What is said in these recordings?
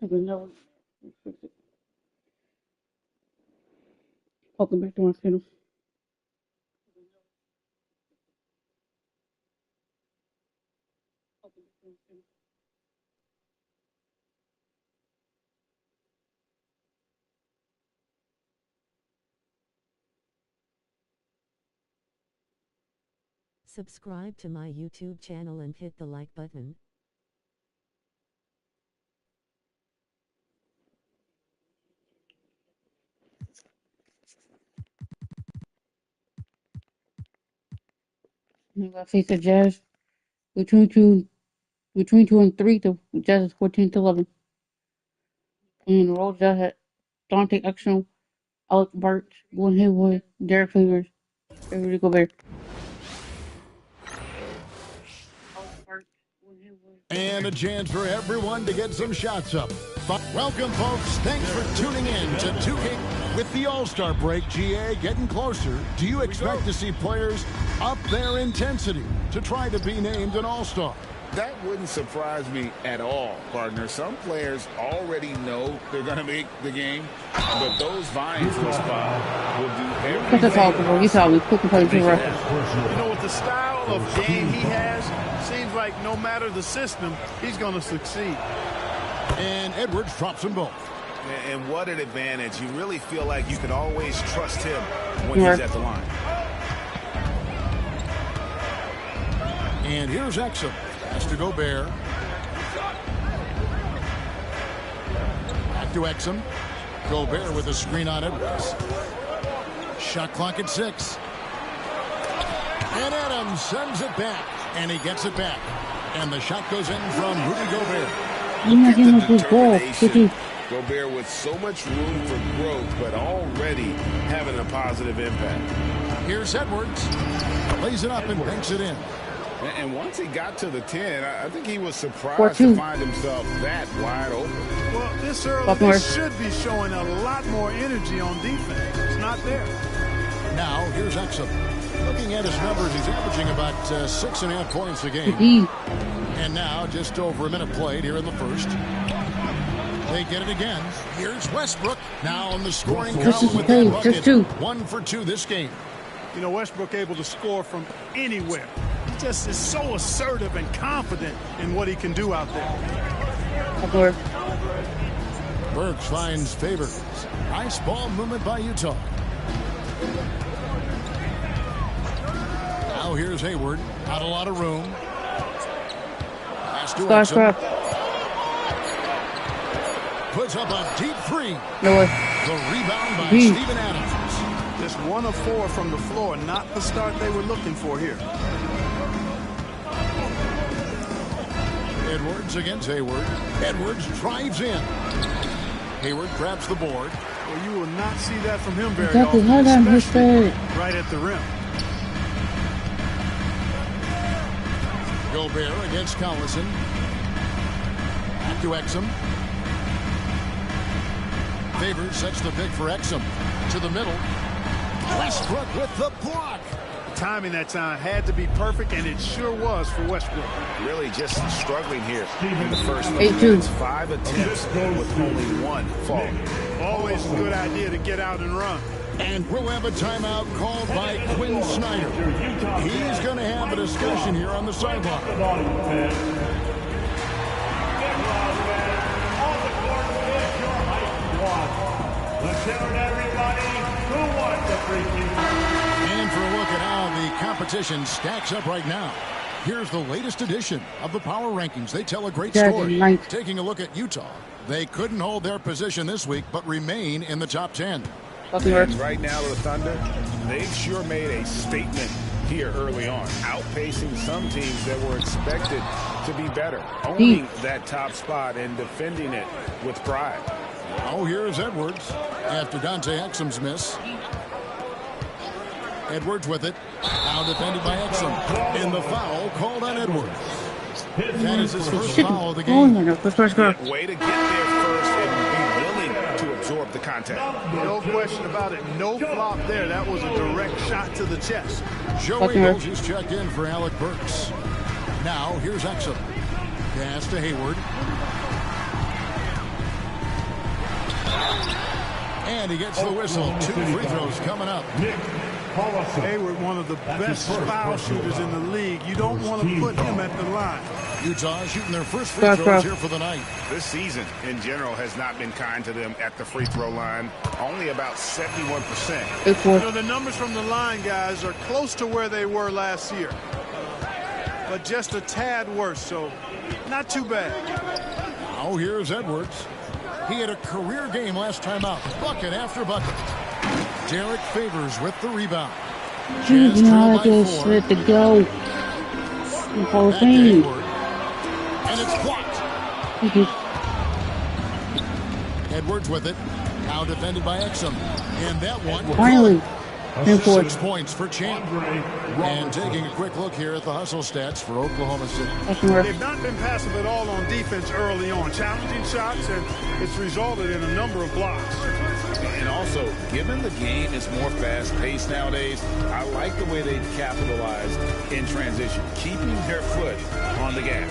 No, welcome back to my channel. Subscribe to my YouTube channel and hit the like button. I face the Jazz between 2 and 3. The Jazz is 14-11. And the Roll Jazz had Dante Exum, Alex Burks, Glenn Haywood, Derek Favors, and Rudy Gobert. And a chance for everyone to get some shots up. Welcome, folks. Thanks for tuning in to 2K. With the All-Star break, GA getting closer, do you expect to see players up their intensity to try to be named an All-Star? That wouldn't surprise me at all, partner. Some players already know they're going to make the game, but those vying for a spot will do everything. That's all, bro. You saw me. Quick and play too rough. You know, with the style of game he has, seems like no matter the system, he's going to succeed. And Edwards drops them both. And what an advantage. You really feel like you can always trust him when he's at the line. And here's Exum. Pass to Gobert. Back to Exum. Gobert with a screen on Edwards. Shot clock at 6. And Adams sends it back. And he gets it back. And the shot goes in from Rudy Gobert. Look at the determination. Gobert with so much room for growth, but already having a positive impact. Here's Edwards. Lays it up and banks it in. And once he got to the 10, I think he was surprised to find himself that wide open. Well, this early, they should be showing a lot more energy on defense. It's not there. Now, here's Exum. Looking at his numbers, he's averaging about 6.5 points a game. And now, just over a minute played here in the first. They get it again. Here's Westbrook. Now on the scoring column with that bucket. 1 for 2 this game. You know, Westbrook able to score from anywhere. He just is so assertive and confident in what he can do out there. Burks finds Favors. Nice ball movement by Utah. Now here's Hayward. Not a lot of room. Pass to Exum. Puts up a deep 3. The rebound by Steven Adams. Just 1 of 4 from the floor, not the start they were looking for here. Edwards against Hayward. Edwards drives in. Hayward grabs the board. Well, you will not see that from him very often, especially right at the rim. Gobert against Collison. Back to Exum. Favors sets the pick for Exum. To the middle. Westbrook with the block. Timing that time had to be perfect, and it sure was for Westbrook. Really just struggling here in the first 8 minutes. 5 attempts with only 1 fall. Always a good idea to get out and run. And we'll have a timeout called by Quinn Snyder. He's going to have a discussion here on the sideline. And for a look at how the competition stacks up right now, here's the latest edition of the Power Rankings. They tell a great story. Taking a look at Utah, they couldn't hold their position this week, but remain in the top 10. And right now, the Thunder, they've sure made a statement here early on, outpacing some teams that were expected to be better, owning that top spot and defending it with pride. Oh, here's Edwards after Dante Exum's miss. Edwards with it. Now defended by Exum. And the foul called on Edwards. That is his first foul of the game. Way to get there first and be willing to absorb the contact. No question about it. No flop there. That was a direct shot to the chest. Joe Ingles is checked in for Alec Burks. Now here's Exum. Pass to Hayward. And he gets the whistle. 2 free throws coming up. Hayward, one of the best foul shooters in the league. You don't want to put him at the line. Utah shooting their first free throws here for the night. This season, in general, has not been kind to them at the free throw line. Only about 71%. The numbers from the line, guys, are close to where they were last year. But just a tad worse, so not too bad. Now here's Edwards. He had a career game last time out. Bucket after bucket. Derek Favors with the rebound. You know, I just let the go. The whole thing. And it's blocked. Edwards with it. Now defended by Exum. And that one. Finally. 6 points for Champ. And taking a quick look here at the hustle stats for Oklahoma City. They've not been passive at all on defense early on. Challenging shots, and it's resulted in a number of blocks. And also, given the game is more fast-paced nowadays, I like the way they've capitalized in transition, keeping their foot on the gas.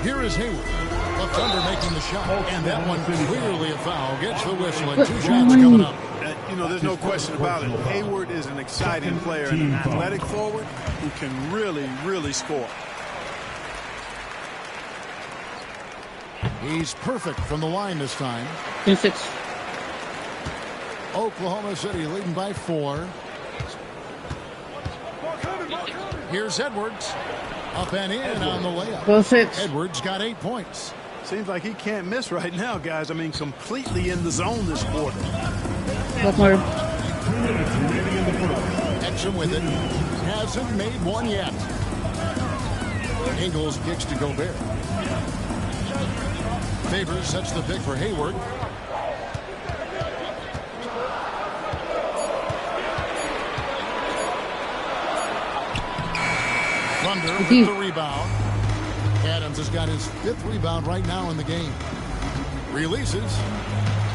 Here is Hayward. The Thunder making the shot, and that one clearly a foul. Gets the whistle, and 2 shots coming up. There's no question about it. Hayward is an exciting player and an athletic forward who can really, really score. He's perfect from the line this time. 6. Oklahoma City leading by 4. Here's Edwards. Up and in on the layup. 6. Edwards got 8 points. Seems like he can't miss right now, guys. I mean, completely in the zone this quarter. Exum with it. Hasn't made one yet. Ingles kicks to Gobert. Favors sets the pick for Hayward. Thunder with the rebound. Adams has got his 5th rebound right now in the game. Releases.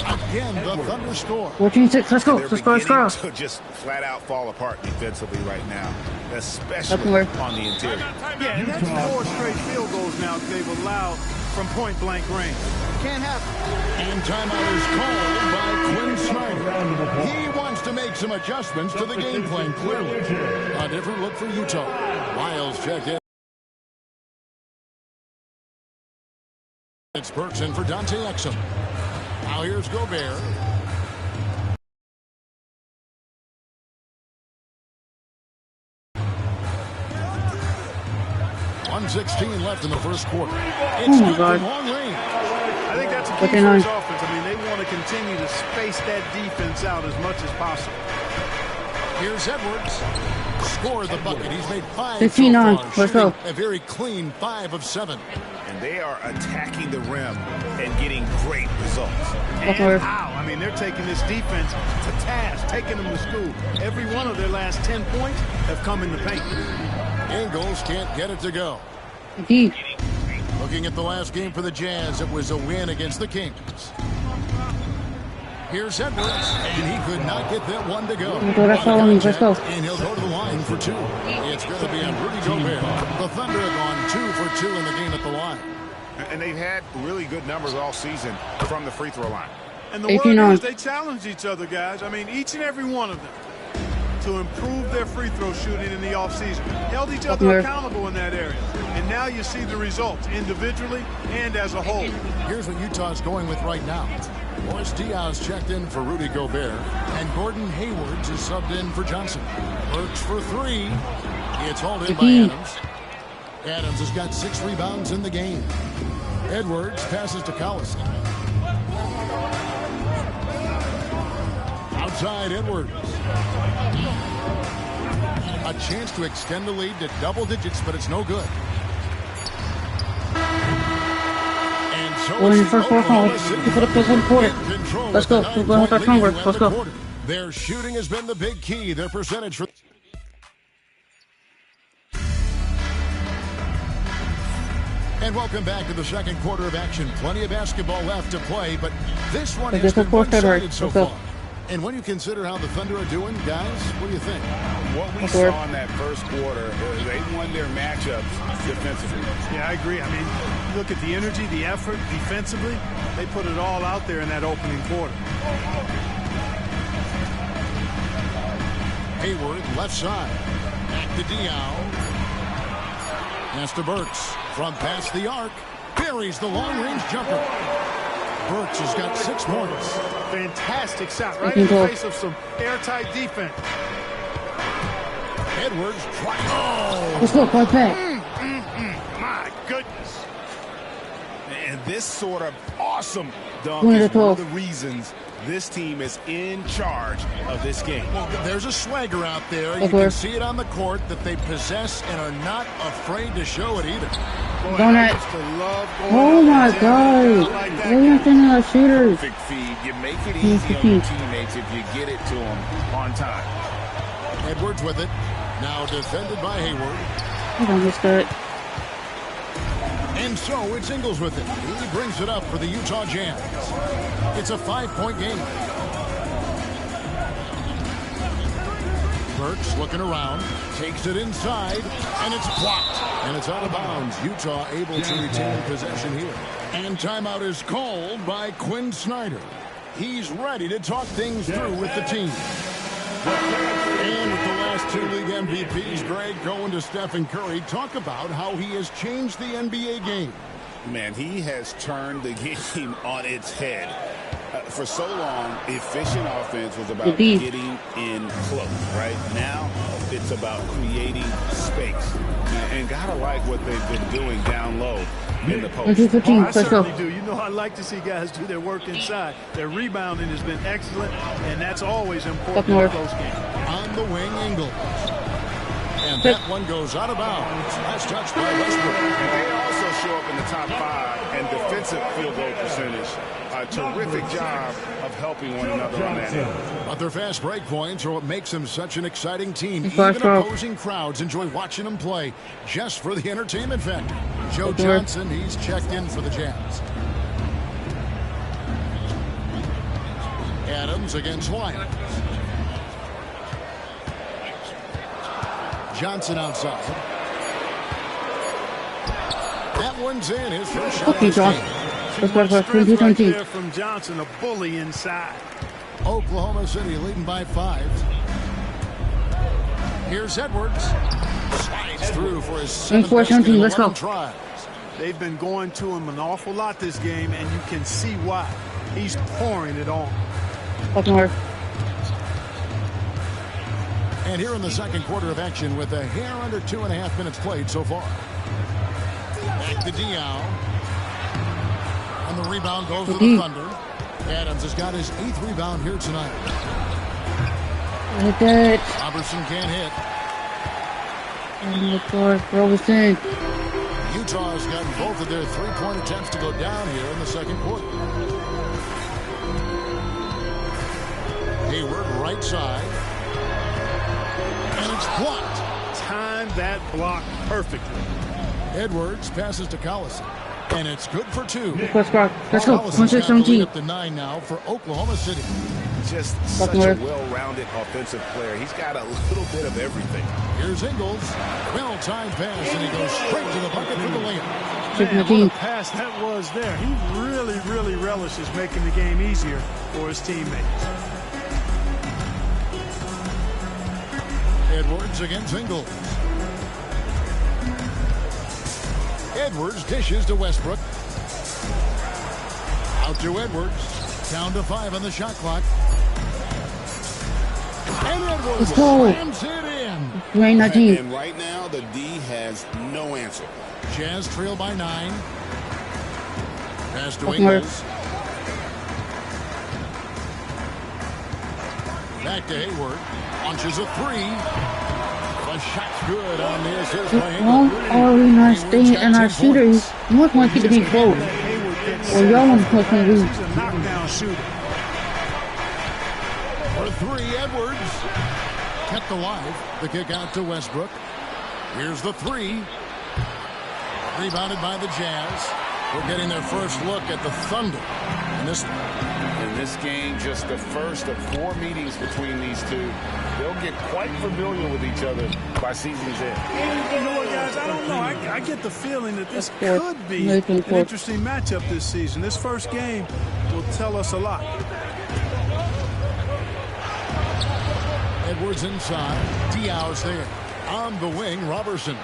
Again, the Thunder score. 14-6. Let's go. Let's go. Let's go. To just flat out fall apart defensively right now, especially on the interior. Yeah, and that's 4 straight field goes now they've allowed from point-blank range. Can't happen. And timeout is called by Quinn Snyder. He wants to make some adjustments to the game plan, clearly. A different look for Utah. Miles check in. It's Burks in for Dante Exum. Now here's Gobert. .116 left in the first quarter. It's good long range. I think that's a key for his offense. I mean, they want to continue to space that defense out as much as possible. Here's Edwards. Scored the bucket. He's made 5 15 so on. far, Let's go. a very clean 5 of 7. And they are attacking the rim and getting great results. And how? I mean, they're taking this defense to task, taking them to school. Every one of their last 10 points have come in the paint. Ingles can't get it to go. Deep. Looking at the last game for the Jazz, it was a win against the Kings. Here's Edwards, and he could not get that one to go. Let's go. And he'll go to the line for 2. It's going to be on Rudy Gobert. The Thunder have gone 2 for 2 in the game at the line. And they've had really good numbers all season from the free throw line. And the word is they challenge each other, guys. I mean, each and every one of them to improve their free throw shooting in the offseason. Held each other accountable in that area. And now you see the results individually and as a whole. Here's what Utah's going with right now. Morris Diaz checked in for Rudy Gobert, and Gordon Hayward is subbed in for Johnson. Burks for 3. It's hauled in by Adams. Adams has got 6 rebounds in the game. Edwards passes to Collison. Outside Edwards. A chance to extend the lead to double digits, but it's no good. We're in the first quarter. Let's put up this one quarter. Let's go. Let's go. Their shooting has been the big key. Their percentage for. And welcome back to the second quarter of action. Plenty of basketball left to play, but this one has been one-sided so far. And when you consider how the Thunder are doing, guys, what do you think? What we saw in that first quarter, they won their matchups defensively. Yeah, I agree. I mean, look at the energy, the effort defensively. They put it all out there in that opening quarter. Hayward, left side. Back to Diao. Pass to Burks. From past the arc. Buries the long-range jumper. Burks has got 6 points. Fantastic shot right in the face of some airtight defense. Edwards trying. Oh! Let's look right back. My goodness. And this sort of awesome dunk is one of the reasons this team is in charge of this game. Well, there's a swagger out there. You can see it on the court that they possess and are not afraid to show it either. Oh my God! What are you thinking of shooters? Perfect feed. You make it easy on your teammates if you get it to them on time. Edwards with it. Now defended by Hayward. I don't miss that. And so it's Ingles with it. He brings it up for the Utah Jazz. It's a 5-point game. Burks looking around, takes it inside, and it's blocked. And it's out of bounds. Utah able to retain possession here. And timeout is called by Quinn Snyder. He's ready to talk things through with the team. And with the last 2 league MVPs, Greg, going to Stephen Curry, talk about how he has changed the NBA game. Man, he has turned the game on its head. For so long, efficient offense was about getting in close, right? Now, it's about creating space. And gotta like what they've been doing down low in the post. I certainly do. You know, I like to see guys do their work inside. Their rebounding has been excellent, and that's always important in a close game. On the wing, Ingles. And that one goes out of bounds. Last touch by Westbrook. They also show up in the top 5 and defensive field goal percentage. A terrific job of helping one another on that. But their fast break points are what makes them such an exciting team. Even opposing crowds enjoy watching them play just for the entertainment factor. Joe Johnson, he's checked in for the Jazz. Adams against Lyons. Johnson outside. That one's in. His first shot. Okay, Josh. Right there from Johnson, a bully inside. Oklahoma City leading by 5. Here's Edwards. Slides through for his 7th best in 11 tries. They've been going to him an awful lot this game, and you can see why. He's pouring it on. And here in the second quarter of action with a hair under 2.5 minutes played so far. Back to Diao. And the rebound goes to the Thunder. Adams has got his 8th rebound here tonight. Robertson can't hit. Robertson. Utah has gotten both of their 3-point attempts to go down here in the second quarter. Hayward, right side. And it's blocked. Timed that block perfectly. Edwards passes to Collison. And it's good for 2. Let's go. 117. Up to 9 now for Oklahoma City. Just such a well-rounded offensive player. He's got a little bit of everything. Here's Ingles. Well-timed pass, and he goes straight to the bucket for the layup. Man, what a pass that was there. He really relishes making the game easier for his teammates. Edwards against Ingles. Edwards dishes to Westbrook. Out to Edwards. Down to 5 on the shot clock. And Edwards slams it in. And right now, the D has no answer. Jazz trail by 9. Pass to Ingles. Back to Hayward. Launches a 3. The shot's good on the assist by Hayward. Why are we not staying in our shooters? You want to keep the game close. Or y'all want to play He's a knockdown shooter. For 3, Edwards. Kept alive. The kick out to Westbrook. Here's the 3. Rebounded by the Jazz. We're getting their first look at the Thunder. And this And this game, just the first of 4 meetings between these two. They'll get quite familiar with each other by season's end. You know what, guys? I don't know. I get the feeling that this could be an interesting matchup this season. This first game will tell us a lot. Edwards inside. Diaw's there. On the wing, Robertson.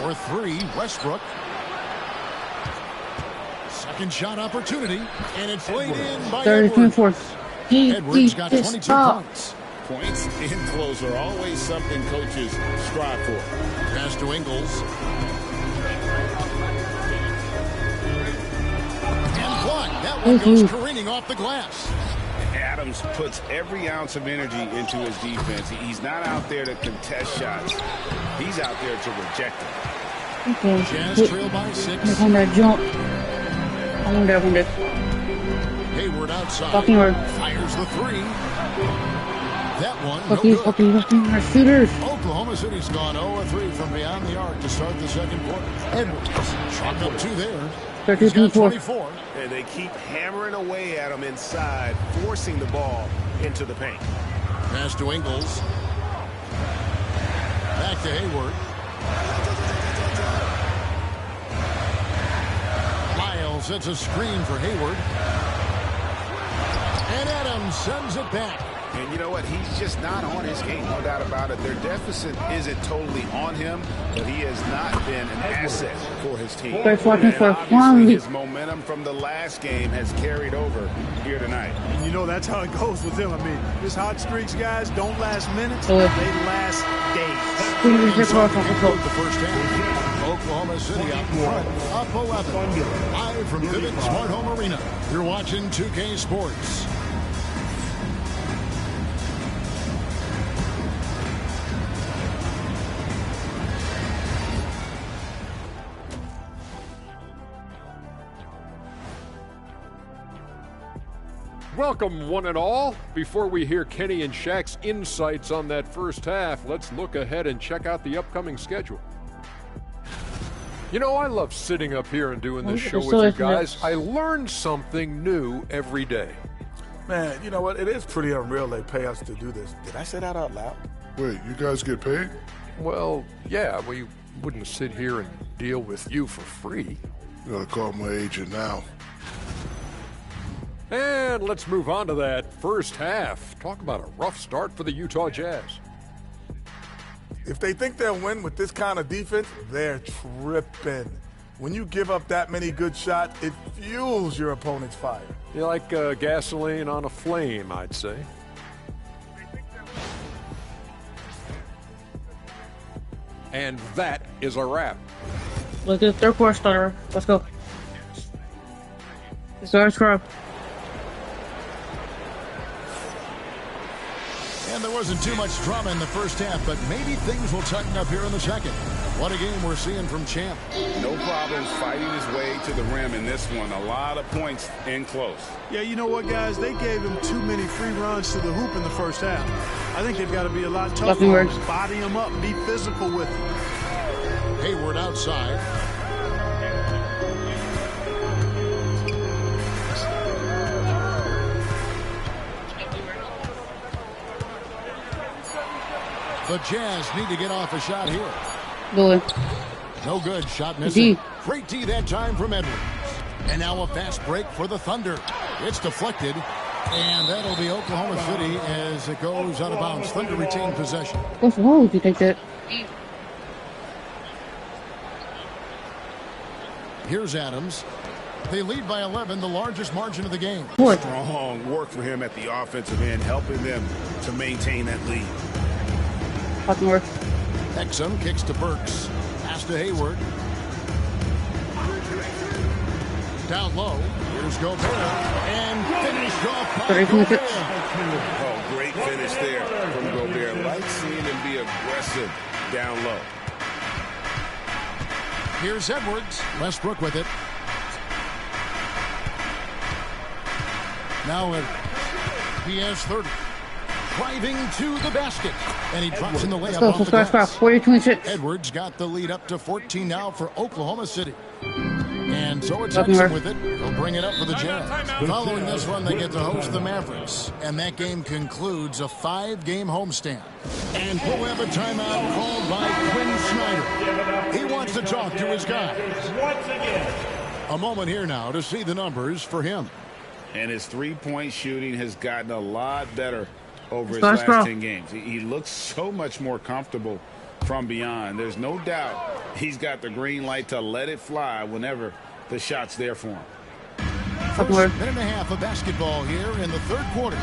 For 3, Westbrook. Second shot opportunity, and it's laid in by Edwards. Edwards got 22 points. Points in close are always something coaches strive for. Pass to Ingles. And blocked. That one goes careening off the glass. Adams puts every ounce of energy into his defense. He's not out there to contest shots. He's out there to reject them. Okay. Jazz trail by 6. On that jump. I wonder. Hayward outside. Fires the 3. That one, no good. Shooters. Oklahoma City's gone 0-3 from beyond the arc to start the second quarter. Edwards chalk up 2 there. He's got 24. And they keep hammering away at him inside, forcing the ball into the paint. Pass to Ingles. Back to Hayward. Lyles sets a screen for Hayward. And Adams sends it back. And you know what? He's just not on his game, no doubt about it. Their deficit isn't totally on him, but he has not been an asset for his team. And obviously his momentum from the last game has carried over here tonight. And you know that's how it goes with him. I mean, his hot streaks, guys, don't last minutes. They last days. The first half. Oklahoma City up front, up 11. Live from Vivint Smart Home Arena. You're watching 2K Sports. Welcome, one and all. Before we hear Kenny and Shaq's insights on that first half, let's look ahead and check out the upcoming schedule. You know, I love sitting up here and doing this show with you guys. I learn something new every day. Man, you know what? It is pretty unreal they pay us to do this. Did I say that out loud? Wait, you guys get paid? Well, yeah, we wouldn't sit here and deal with you for free. You gotta call my agent now. And let's move on to that first half. Talk about a rough start for the Utah Jazz. If they think they'll win with this kind of defense, they're tripping. When you give up that many good shots, it fuels your opponent's fire. You're like gasoline on a flame, I'd say. And that is a wrap. Look at the third quarter starter. Let's go. Start scrub. And there wasn't too much drama in the first half, but maybe things will tighten up here in the second. What a game we're seeing from Champ. No problems fighting his way to the rim in this one. A lot of points in close. Yeah, you know what, guys? They gave him too many free runs to the hoop in the first half. I think they've got to be a lot tougher. Body him up. Be physical with him. Hayward outside. The Jazz need to get off a shot here. Good. No good. Shot missing. Great D that time from Edwards. And now a fast break for the Thunder. It's deflected. And that'll be Oklahoma City as it goes out of bounds. Thunder retain possession. What's wrong with you? Take that. Here's Adams. They lead by 11, the largest margin of the game. Strong work for him at the offensive end, helping them to maintain that lead. Exum kicks to Burks. Pass to Hayward. Down low. Here's Gobert. And finished off by Gobert. Oh, great finish there from Gobert. Like seeing him be aggressive down low. Here's Edwards. Westbrook with it. Now he has 30. Driving to the basket. And he drops in the layup off the glass. 40-26. Edwards got the lead up to 14 now for Oklahoma City. And so it's Exum with it. He'll bring it up for the Jazz. Following this one, they get to host the Mavericks. And that game concludes a 5-game homestand. And we'll have a timeout called by Quinn Snyder. He wants to talk to his guys. A moment here now to see the numbers for him. And his three-point shooting has gotten a lot better over his last 10 games. He looks so much more comfortable from beyond. There's no doubt he's got the green light to let it fly whenever the shot's there for him. First minute and a half of basketball here in the third quarter.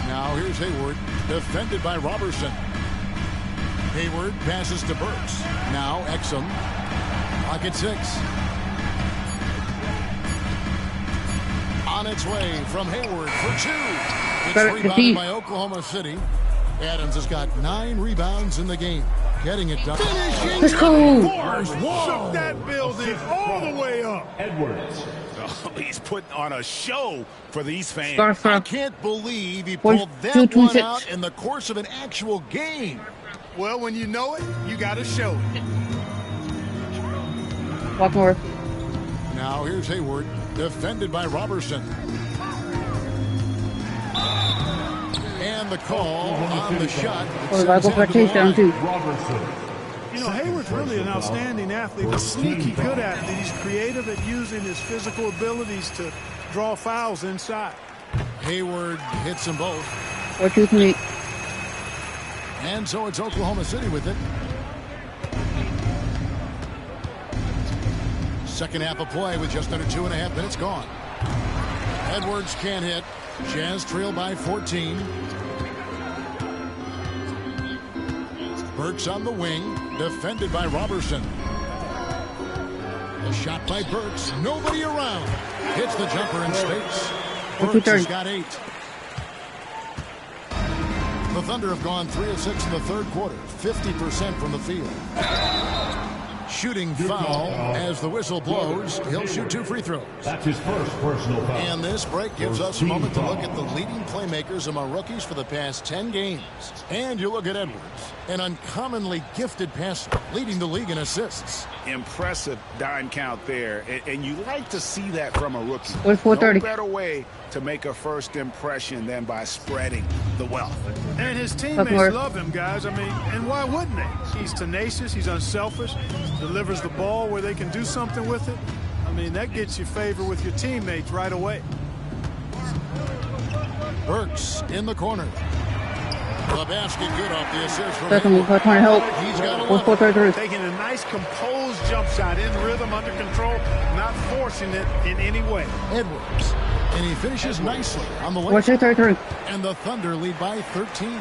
Now here's Hayward, defended by Robertson. Hayward passes to Burks. Now Exum. Clock at 6. On its way from Hayward for 2. It's rebounded by Oklahoma City. Adams has got 9 rebounds in the game. Getting it done. Let's go. Shook that building all the way up. Edwards. Oh, he's putting on a show for these fans. I can't believe he pulled that one out in the course of an actual game. Well, when you know it, you got to show it. Walk more. Now here's Hayward, defended by Robertson. And the call on the shot. You know, Hayward's really an outstanding athlete, a sneaky good athlete. He's creative at using his physical abilities to draw fouls inside. Hayward hits them both. 4-2-3. And so it's Oklahoma City with it. Second half of play with just under 2.5 minutes gone. Edwards can't hit. Jazz trail by 14. Burks on the wing, defended by Robertson. A shot by Burks, nobody around. Hits the jumper in space. Burks has got 8. The Thunder have gone 3 of 6 in the third quarter, 50% from the field. Shooting foul as the whistle blows. He'll shoot 2 free throws. That's his first personal foul. And this break gives us a moment to look at the leading playmakers among rookies for the past 10 games. And you look at Edwards, an uncommonly gifted passer, leading the league in assists. Impressive dime count there, and you like to see that from a rookie. No better way to make a first impression than by spreading the wealth. And his teammates love him, guys. I mean, and why wouldn't they? He's tenacious, he's unselfish, delivers the ball where they can do something with it. I mean, that gets you favor with your teammates right away. Burks in the corner. The basket good off the assist from help. He's got 4-3. Taking a nice composed jump shot in rhythm, under control, not forcing it in any way. Edwards. And he finishes nicely on the way. And the Thunder lead by 13.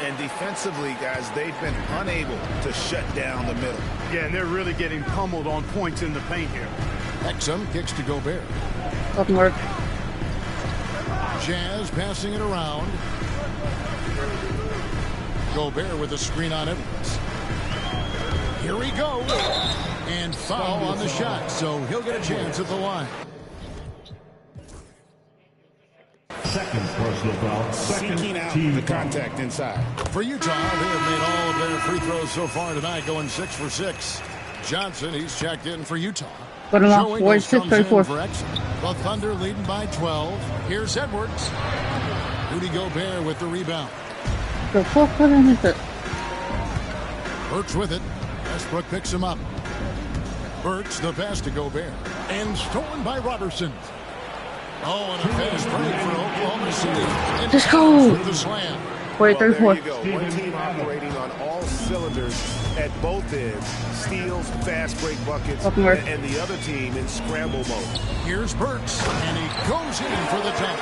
And defensively, guys, they've been unable to shut down the middle. Yeah, and they're really getting pummeled on points in the paint here. Exum kicks to Gobert. Jazz passing it around. Gobert with a screen on Edwards. Here we go. And foul on the shot, so he'll get a chance at the line. Second personal foul. Seeking out the contact inside. For Utah, they have made all of their free throws so far tonight, going 6 for 6. Johnson, he's checked in for Utah. Joe Ingles comes in for Exum. The Thunder leading by 12. Here's Edwards. Rudy Gobert with the rebound. Burks with it. Westbrook picks him up. Burks the pass to Gobert. And stolen by Robertson. Oh, and a fast break for Oklahoma City. Let's go. With the slam. Well, there you go. One team operating on all cylinders at both ends. Steals, fast break buckets, and the other team in scramble mode. Here's Burks, and he goes in for the jump.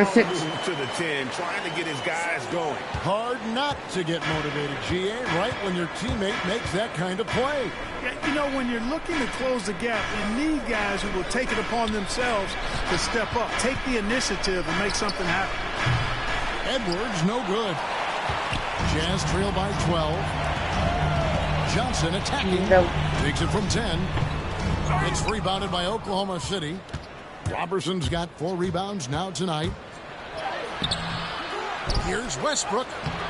6. To the 10, trying to get his guys going. Hard not to get motivated, GA, right when your teammate makes that kind of play. Yeah, you know, when you're looking to close the gap, you need guys who will take it upon themselves to step up, take the initiative, and make something happen. Edwards, no good. Jazz trail by 12. Johnson attacking. Takes it from 10. It's rebounded by Oklahoma City. Robertson's got 4 rebounds now tonight. Here's Westbrook.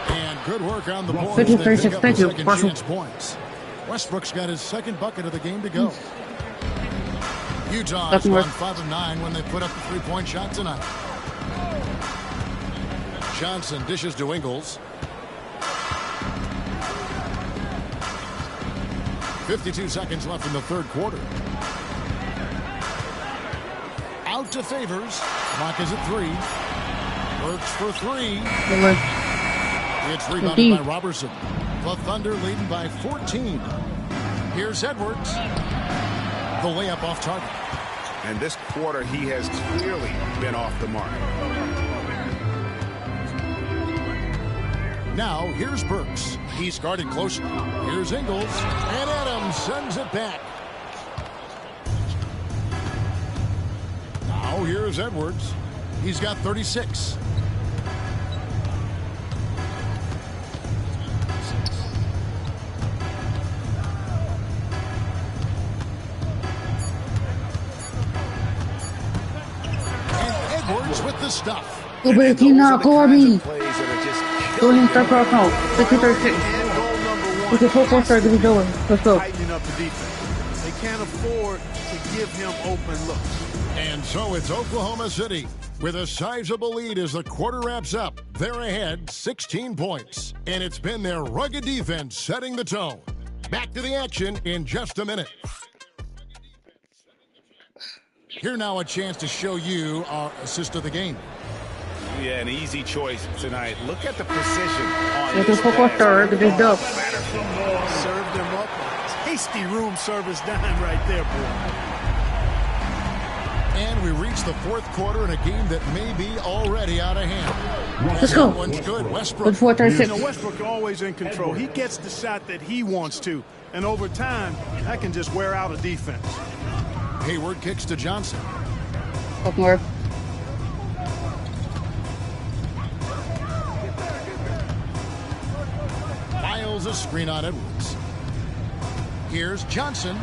And good work on the boards. They pick up the second chance points. Westbrook's got his second bucket of the game to go. Utah's gone 5 of 9 when they put up the three-point shot tonight. Johnson dishes to Ingles. 52 seconds left in the third quarter. Out to Favors. Clock is at 3. Works for 3. It's rebounded by Robertson. The Thunder leading by 14. Here's Edwards. The layup off target. And this quarter, he has clearly been off the mark. Now, here's Burks. He's guarded closely. Here's Ingles. And Adams sends it back. Now, here's Edwards. He's got 36. With the stuff. Go back, he not go on me. Go in, start cross home. 50-36. We can pull for start to be going. Let's go. Tightening up the defense. They can't afford to give him open looks. And so it's Oklahoma City with a sizable lead as the quarter wraps up. They're ahead 16 points. And it's been their rugged defense setting the tone. Back to the action in just a minute. Here now a chance to show you our assist of the game. Yeah, an easy choice tonight. Look at the precision on this pass. Served him up a tasty room service dime right there, boy. And we reach the fourth quarter in a game that may be already out of hand. Let's go. One's good. Westbrook. 4-36. Westbrook always in control. He gets the shot that he wants to. And over time, that can just wear out a defense. Hayward kicks to Johnson. Up more. Files a screen on Edwards. Here's Johnson.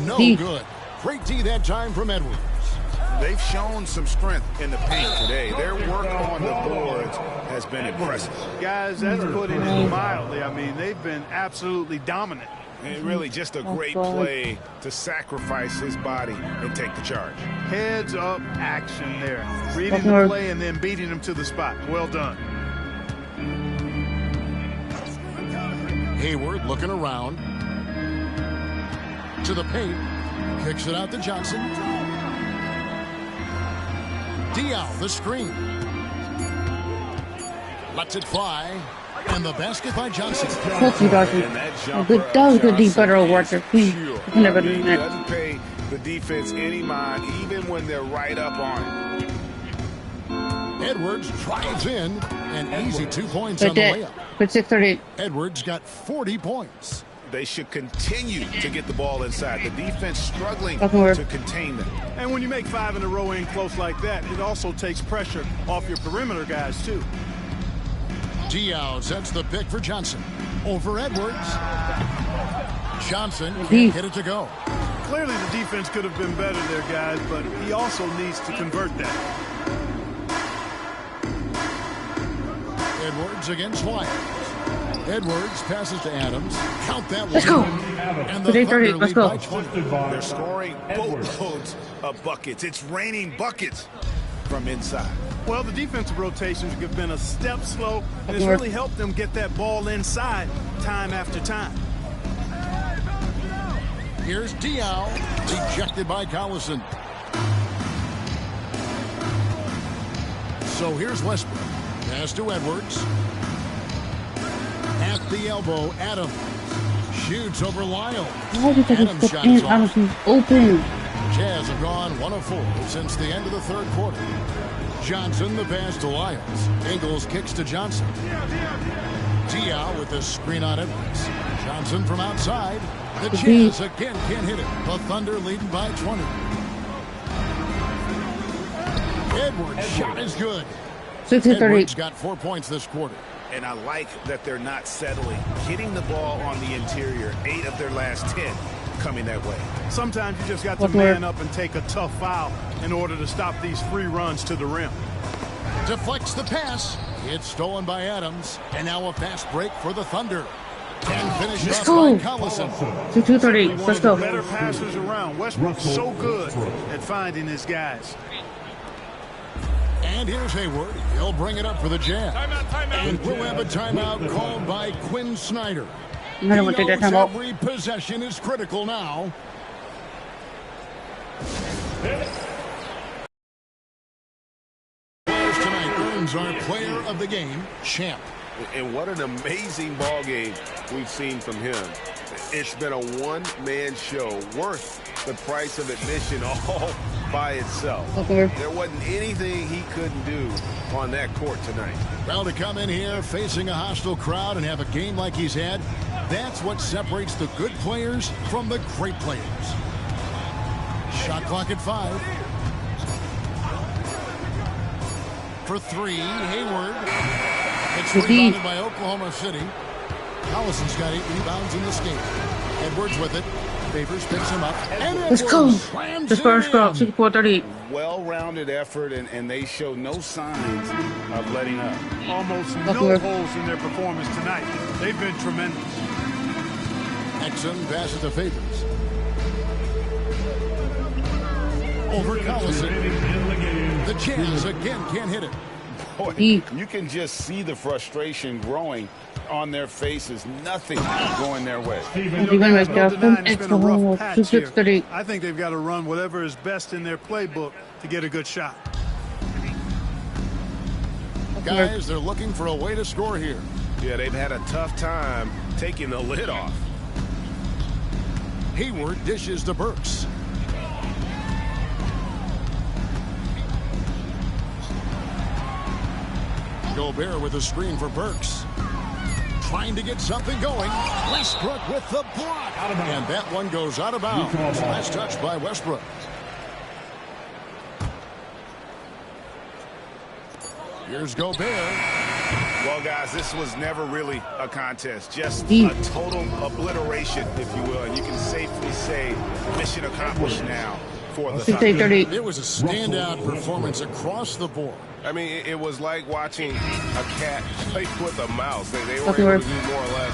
No good. Great D that time from Edwards. They've shown some strength in the paint today. Their work on the boards has been impressive. Guys, that's putting it mildly. I mean, they've been absolutely dominant. And really just a great play to sacrifice his body and take the charge. Heads up action there. Reading the play and then beating him to the spot. Well done. Hayward looking around. To the paint. Kicks it out to Johnson. Diaw, the screen. Lets it fly. And the basket by Johnson. That was a good deep federal worker. Never done that. Doesn't pay the defense any mind, even when they're right up on it. Edwards drives in. An easy 2 points on the layup. But 6-38. Edwards got 40 points. They should continue to get the ball inside. The defense struggling to contain them. And when you make 5 in a row in close like that, it also takes pressure off your perimeter guys, too. Diaw sets the pick for Johnson. Over Edwards. Johnson can't get it to go. Clearly the defense could have been better there, guys, but he also needs to convert that. Edwards against Wyatt. Edwards passes to Adams. Count that one. Let's go. And the Thunder lead by 20. They're scoring boatloads of buckets. It's raining buckets from inside. Well, the defensive rotations have been a step slow, and it's really helped them get that ball inside time after time. Here's Diaw, ejected by Collison. So here's Westbrook. Pass to Edwards. At the elbow, Adams shoots over Lyle. Adams shot is off. Open. Jazz have gone 1 of 4 since the end of the third quarter. Johnson, the pass to Lyles. Ingles kicks to Johnson. Diaw with the screen on Edwards. Johnson from outside. The Jazz again can't hit it. The Thunder leading by 20. Edwards' shot is good. Edwards got 4 points this quarter. And I like that they're not settling. Hitting the ball on the interior, 8 of their last 10 coming that way. Sometimes you just got to man up and take a tough foul in order to stop these free runs to the rim. Deflects the pass. It's stolen by Adams. And now a fast break for the Thunder. And finished Let's up go. by Collison. 238. Let's go. Better passers around. Westbrook's so good at finding his guys. And here's Hayward. He'll bring it up for the Jazz. And we'll have a timeout called by Quinn Snyder. I don't want to take that time out. Every possession is critical now. Tonight earns our player of the game, Champ. And what an amazing ball game we've seen from him. It's been a one-man show worth the price of admission all by itself. Okay. There wasn't anything he couldn't do on that court tonight. Well, to come in here facing a hostile crowd and have a game like he's had, that's what separates the good players from the great players. Shot clock at 5. For 3, Hayward. It's rebounded by Oklahoma City. Collison's got 8 rebounds in this game. Edwards with it. Favors picks him up. And Let's go. This first score, 64-38. Well-rounded effort, and they show no signs of letting up. Almost no holes in their performance tonight. They've been tremendous. Exum passes to Favors. Over Collison. The Jazz again can't hit it. Boy, you can just see the frustration growing on their faces. Nothing going their way. I think they've got to run whatever is best in their playbook to get a good shot. Guys, they're looking for a way to score here. Yeah, they've had a tough time taking the lid off. Hayward dishes to Burks. Gobert with a screen for Burks. Trying to get something going. Westbrook with the block. And that one goes out of bounds. Last touch by Westbrook. Here's Gobert. Well, guys, this was never really a contest. Just a total obliteration, if you will. And you can safely say mission accomplished now for the Thunder. It was a standout performance across the board. I mean, it was like watching a cat play with a mouse. They were able to do more or less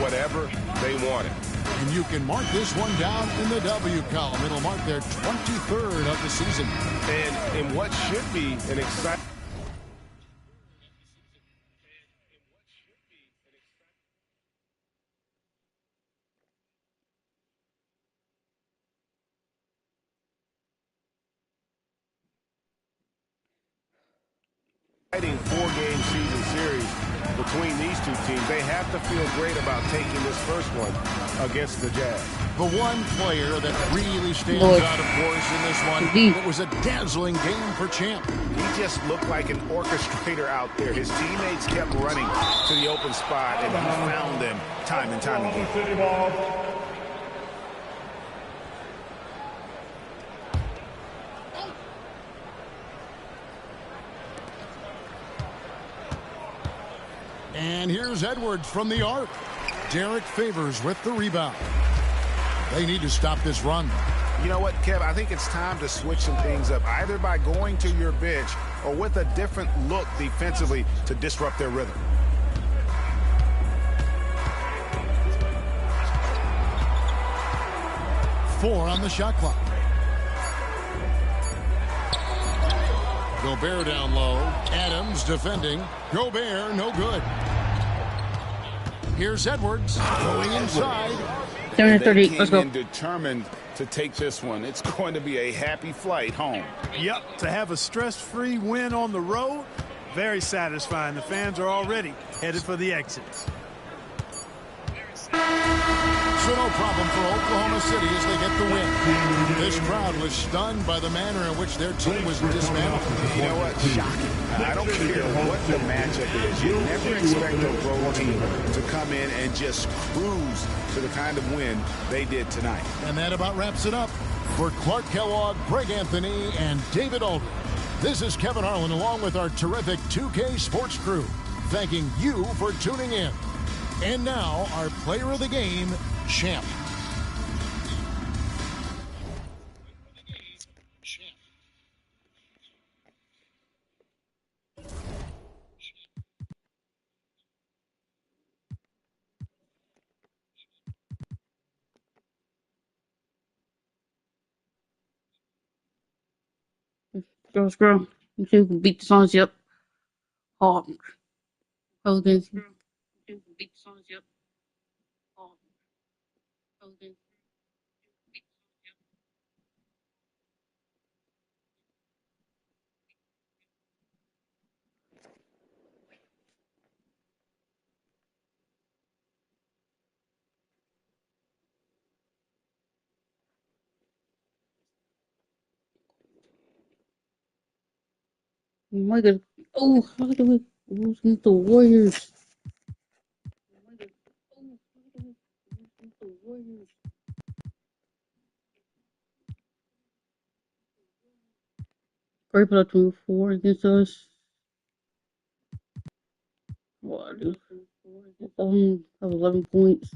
whatever they wanted. And you can mark this one down in the W column. It'll mark their 23rd of the season. And in what should be an exciting... four-game season series between these two teams. They have to feel great about taking this first one against the Jazz. The one player that really stands out, of course, in this one, it was a dazzling game for Champ. He just looked like an orchestrator out there. His teammates kept running to the open spot, and he found them time and time again. And here's Edwards from the arc. Derek Favors with the rebound. They need to stop this run. You know what, Kev? I think it's time to switch some things up, either by going to your bench or with a different look defensively to disrupt their rhythm. Four on the shot clock. Gobert down low. Adams defending. Gobert, no good. Here's Edwards going inside. 7:30. Let's go. Determined to take this one. It's going to be a happy flight home. Yep, to have a stress-free win on the road, very satisfying. The fans are already headed for the exits. So no problem for Oklahoma City as they get the win. This crowd was stunned by the manner in which their team was dismantled. You know what? Shocking. I don't care what the matchup is. You never expect a road team to come in and just cruise to the kind of win they did tonight. And that about wraps it up. For Clark Kellogg, Greg Anthony, and David Aldridge, this is Kevin Harlan along with our terrific 2K Sports crew, thanking you for tuning in. And now, our player of the game, Champ. Scroll. You see who can beat the Suns, yep. Hawk. Pelicans. 哦my god. Oh, how do we lose against the Warriors? Great put up 24 against us. What, dude? 11 points.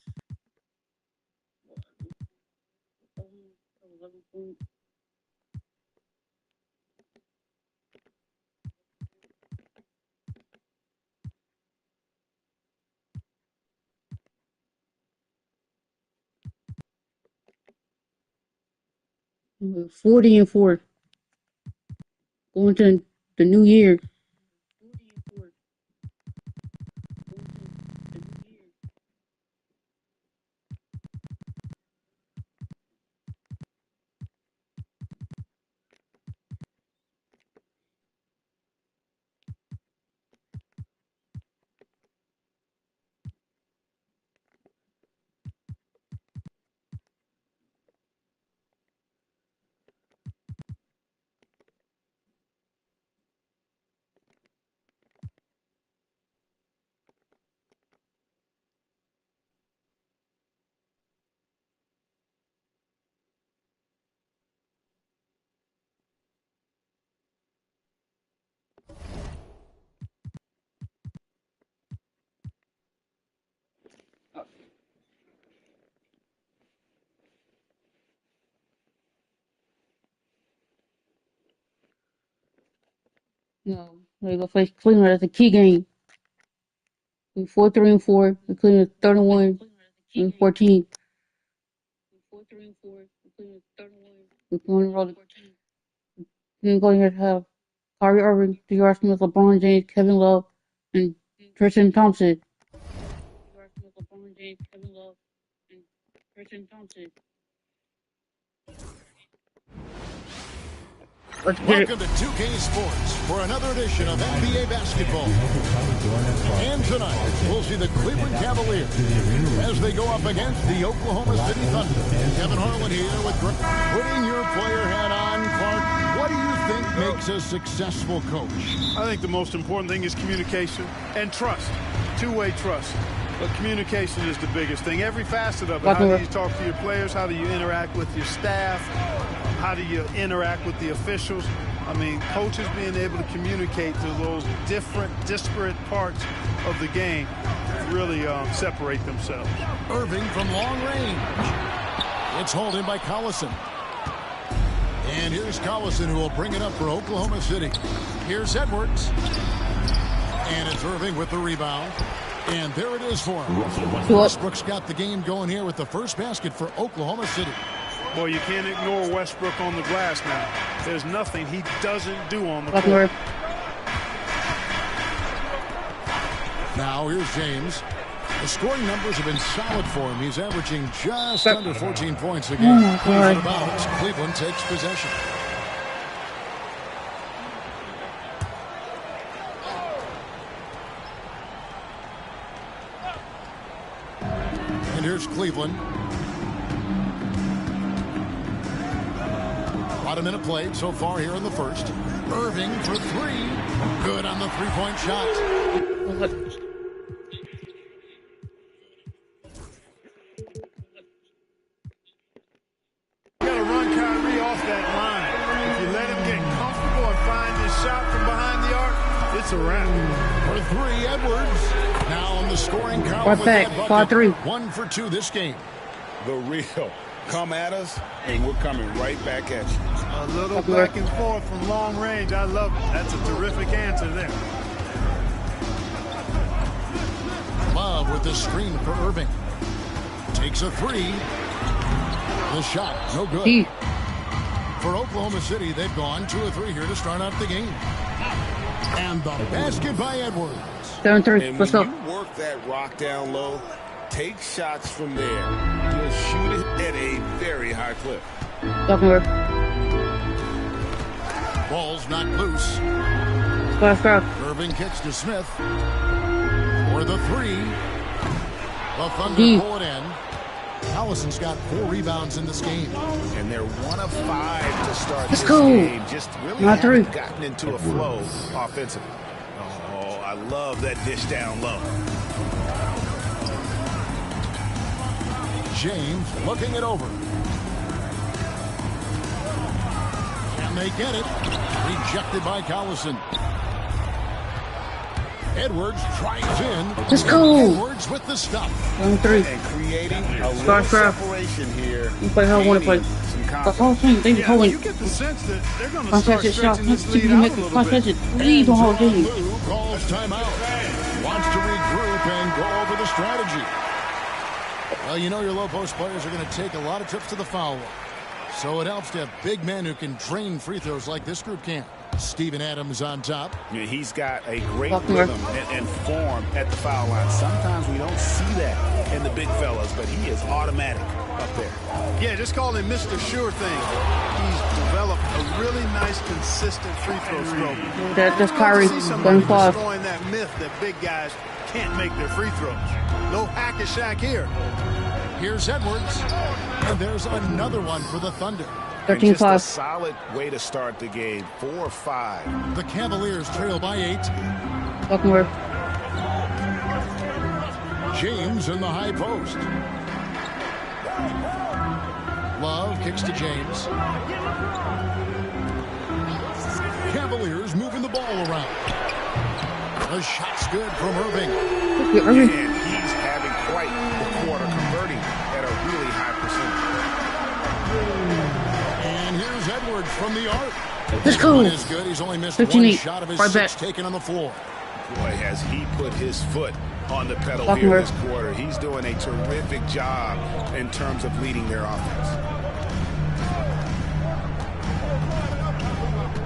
40-4. Going to the new year. They go face Cleveland as a key game. 4-3-4. The Cleveland 31-14. We're going to roll. We're going to have Kyrie Irving, J.R. Smith, LeBron James, Kevin Love, and Tristan Thompson. Let's get Welcome to 2K Sports for another edition of NBA basketball. And tonight, we'll see the Cleveland Cavaliers as they go up against the Oklahoma City Thunder. Kevin Harlan here with putting your player hat on. Clark, what do you think makes a successful coach? I think the most important thing is communication and trust, two-way trust. But communication is the biggest thing. Every facet of it. How do you talk to your players? How do you interact with your staff? How do you interact with the officials? I mean, coaches being able to communicate to those different, disparate parts of the game really separate themselves. Irving from long range. It's hauled in by Collison. And here's Collison, who will bring it up for Oklahoma City. Here's Edwards. And it's Irving with the rebound. And there it is for him. Westbrook's got the game going here with the first basket for Oklahoma City. Well, you can't ignore Westbrook on the glass now. There's nothing he doesn't do on the court. Now here's James. The scoring numbers have been solid for him. He's averaging just under 14 points a game. Cleveland bounce. Cleveland takes possession. And here's Cleveland. About a minute played so far here in the first. Irving for three. Good on the three-point shot. You got to run Kyrie off that line. If you let him get comfortable and find his shot from behind the arc, it's a wrap. For three, Edwards. Now on the scoring count with that bucket. 1 for 2 this game. The real. Come at us, and we're coming right back at you. A little back and forth from long range. I love it. That's a terrific answer there. Love with the screen for Irving. Takes a three. The shot, no good. For Oklahoma City, they've gone 2 of 3 here to start out the game. And the basket by Edwards. 7-3. And Let's when go. you work that rock down low, take shots from there. You'll shoot it at a very high clip. Talking about. Ball's knocked loose. Let's go. Irving kicks to Smith. For the 3. The Thunder D. pull it in. Allison's got 4 rebounds in this game. And they're 1 of 5 to start Let's this go. game. Just really Not haven't 3. gotten into a flow offensively. Oh, I love that dish down low. James looking it over. Can they get it? Rejected by Collison. Edwards tries in. Let's go. Edwards with the stop. 1-3. And creating a little Start. separation here. You play how I want to play. Gaining some The confidence. whole thing, they Yeah, holding. you get the sense that they're going to start Contested shot. stretching this lead out a little bit. Contested. Please don't hold team. Lou calls timeout. Wants to regroup and go over the strategy. Well, you know your low post players are going to take a lot of trips to the foul line. So it helps to have big men who can drain free throws like this group can. Steven Adams on top. Yeah, he's got a great Buckner. rhythm and form at the foul line. Sometimes we don't see that in the big fellas, but he is automatic up there. Yeah, just call him Mr. Sure Thing. He's developed a really nice, consistent free throw stroke. That's Kyrie. See somebody Going 5. destroying that myth that big guys can't make their free throws. No hack a Shaq here. Here's Edwards. And there's another one for the Thunder. And just a 13-5. solid way to start the game. 4-5. The Cavaliers trail by 8. Buckner. James in the high post. Love kicks to James. Cavaliers moving the ball around. The shot's good from Irving. Irving. And he's having quite the quarter, converting at a really high percentage. And here's Edwards from the arc. Let's go. One is good. He's only missed 15-8. one shot of his Right 6 back. taken on the floor. Boy, has he put his foot on the pedal Buckner. here this quarter. He's doing a terrific job in terms of leading their offense.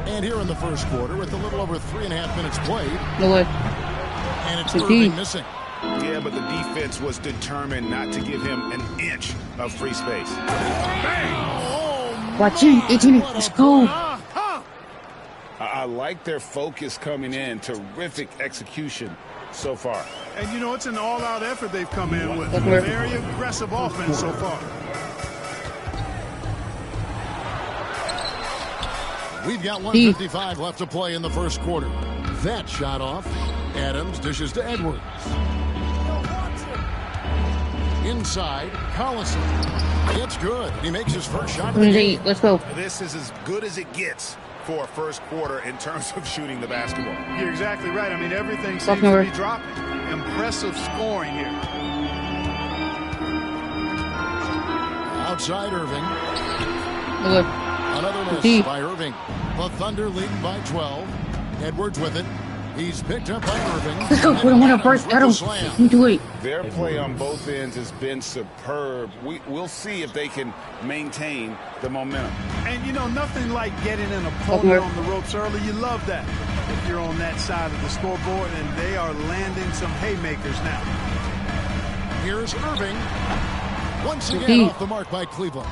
And here in the first quarter, with a little over 3.5 minutes played, No way. and it's Good Irving D. missing. Yeah, but the defense was determined not to give him an inch of free space. Watch it. 18. Let's go. I like their focus coming in. Terrific execution so far. And, you know, it's an all-out effort they've come in with. Buckner. Very aggressive offense so far. We've got 1:55 left to play in the first quarter. That shot off. Adams dishes to Edwards. Inside, Collison. It's good. He makes his first shot of the game. 28. Let's go. This is as good as it gets for a first quarter in terms of shooting the basketball. You're exactly right. I mean, everything seems Buckner. to be dropping. Impressive scoring here. Outside Irving. No way. Another miss D. by Irving. The Thunder lead by 12. Edwards with it. He's picked up by Irving. Let's go. And Put him on a Adams first. with the Adam. slam. 28. Their play on both ends has been superb. We'll see if they can maintain the momentum. And, you know, nothing like getting an Buckner. opponent on the ropes early. You love that if you're on that side of the scoreboard, and they are landing some haymakers now. Here's Irving. Once again D. off the mark by Cleveland.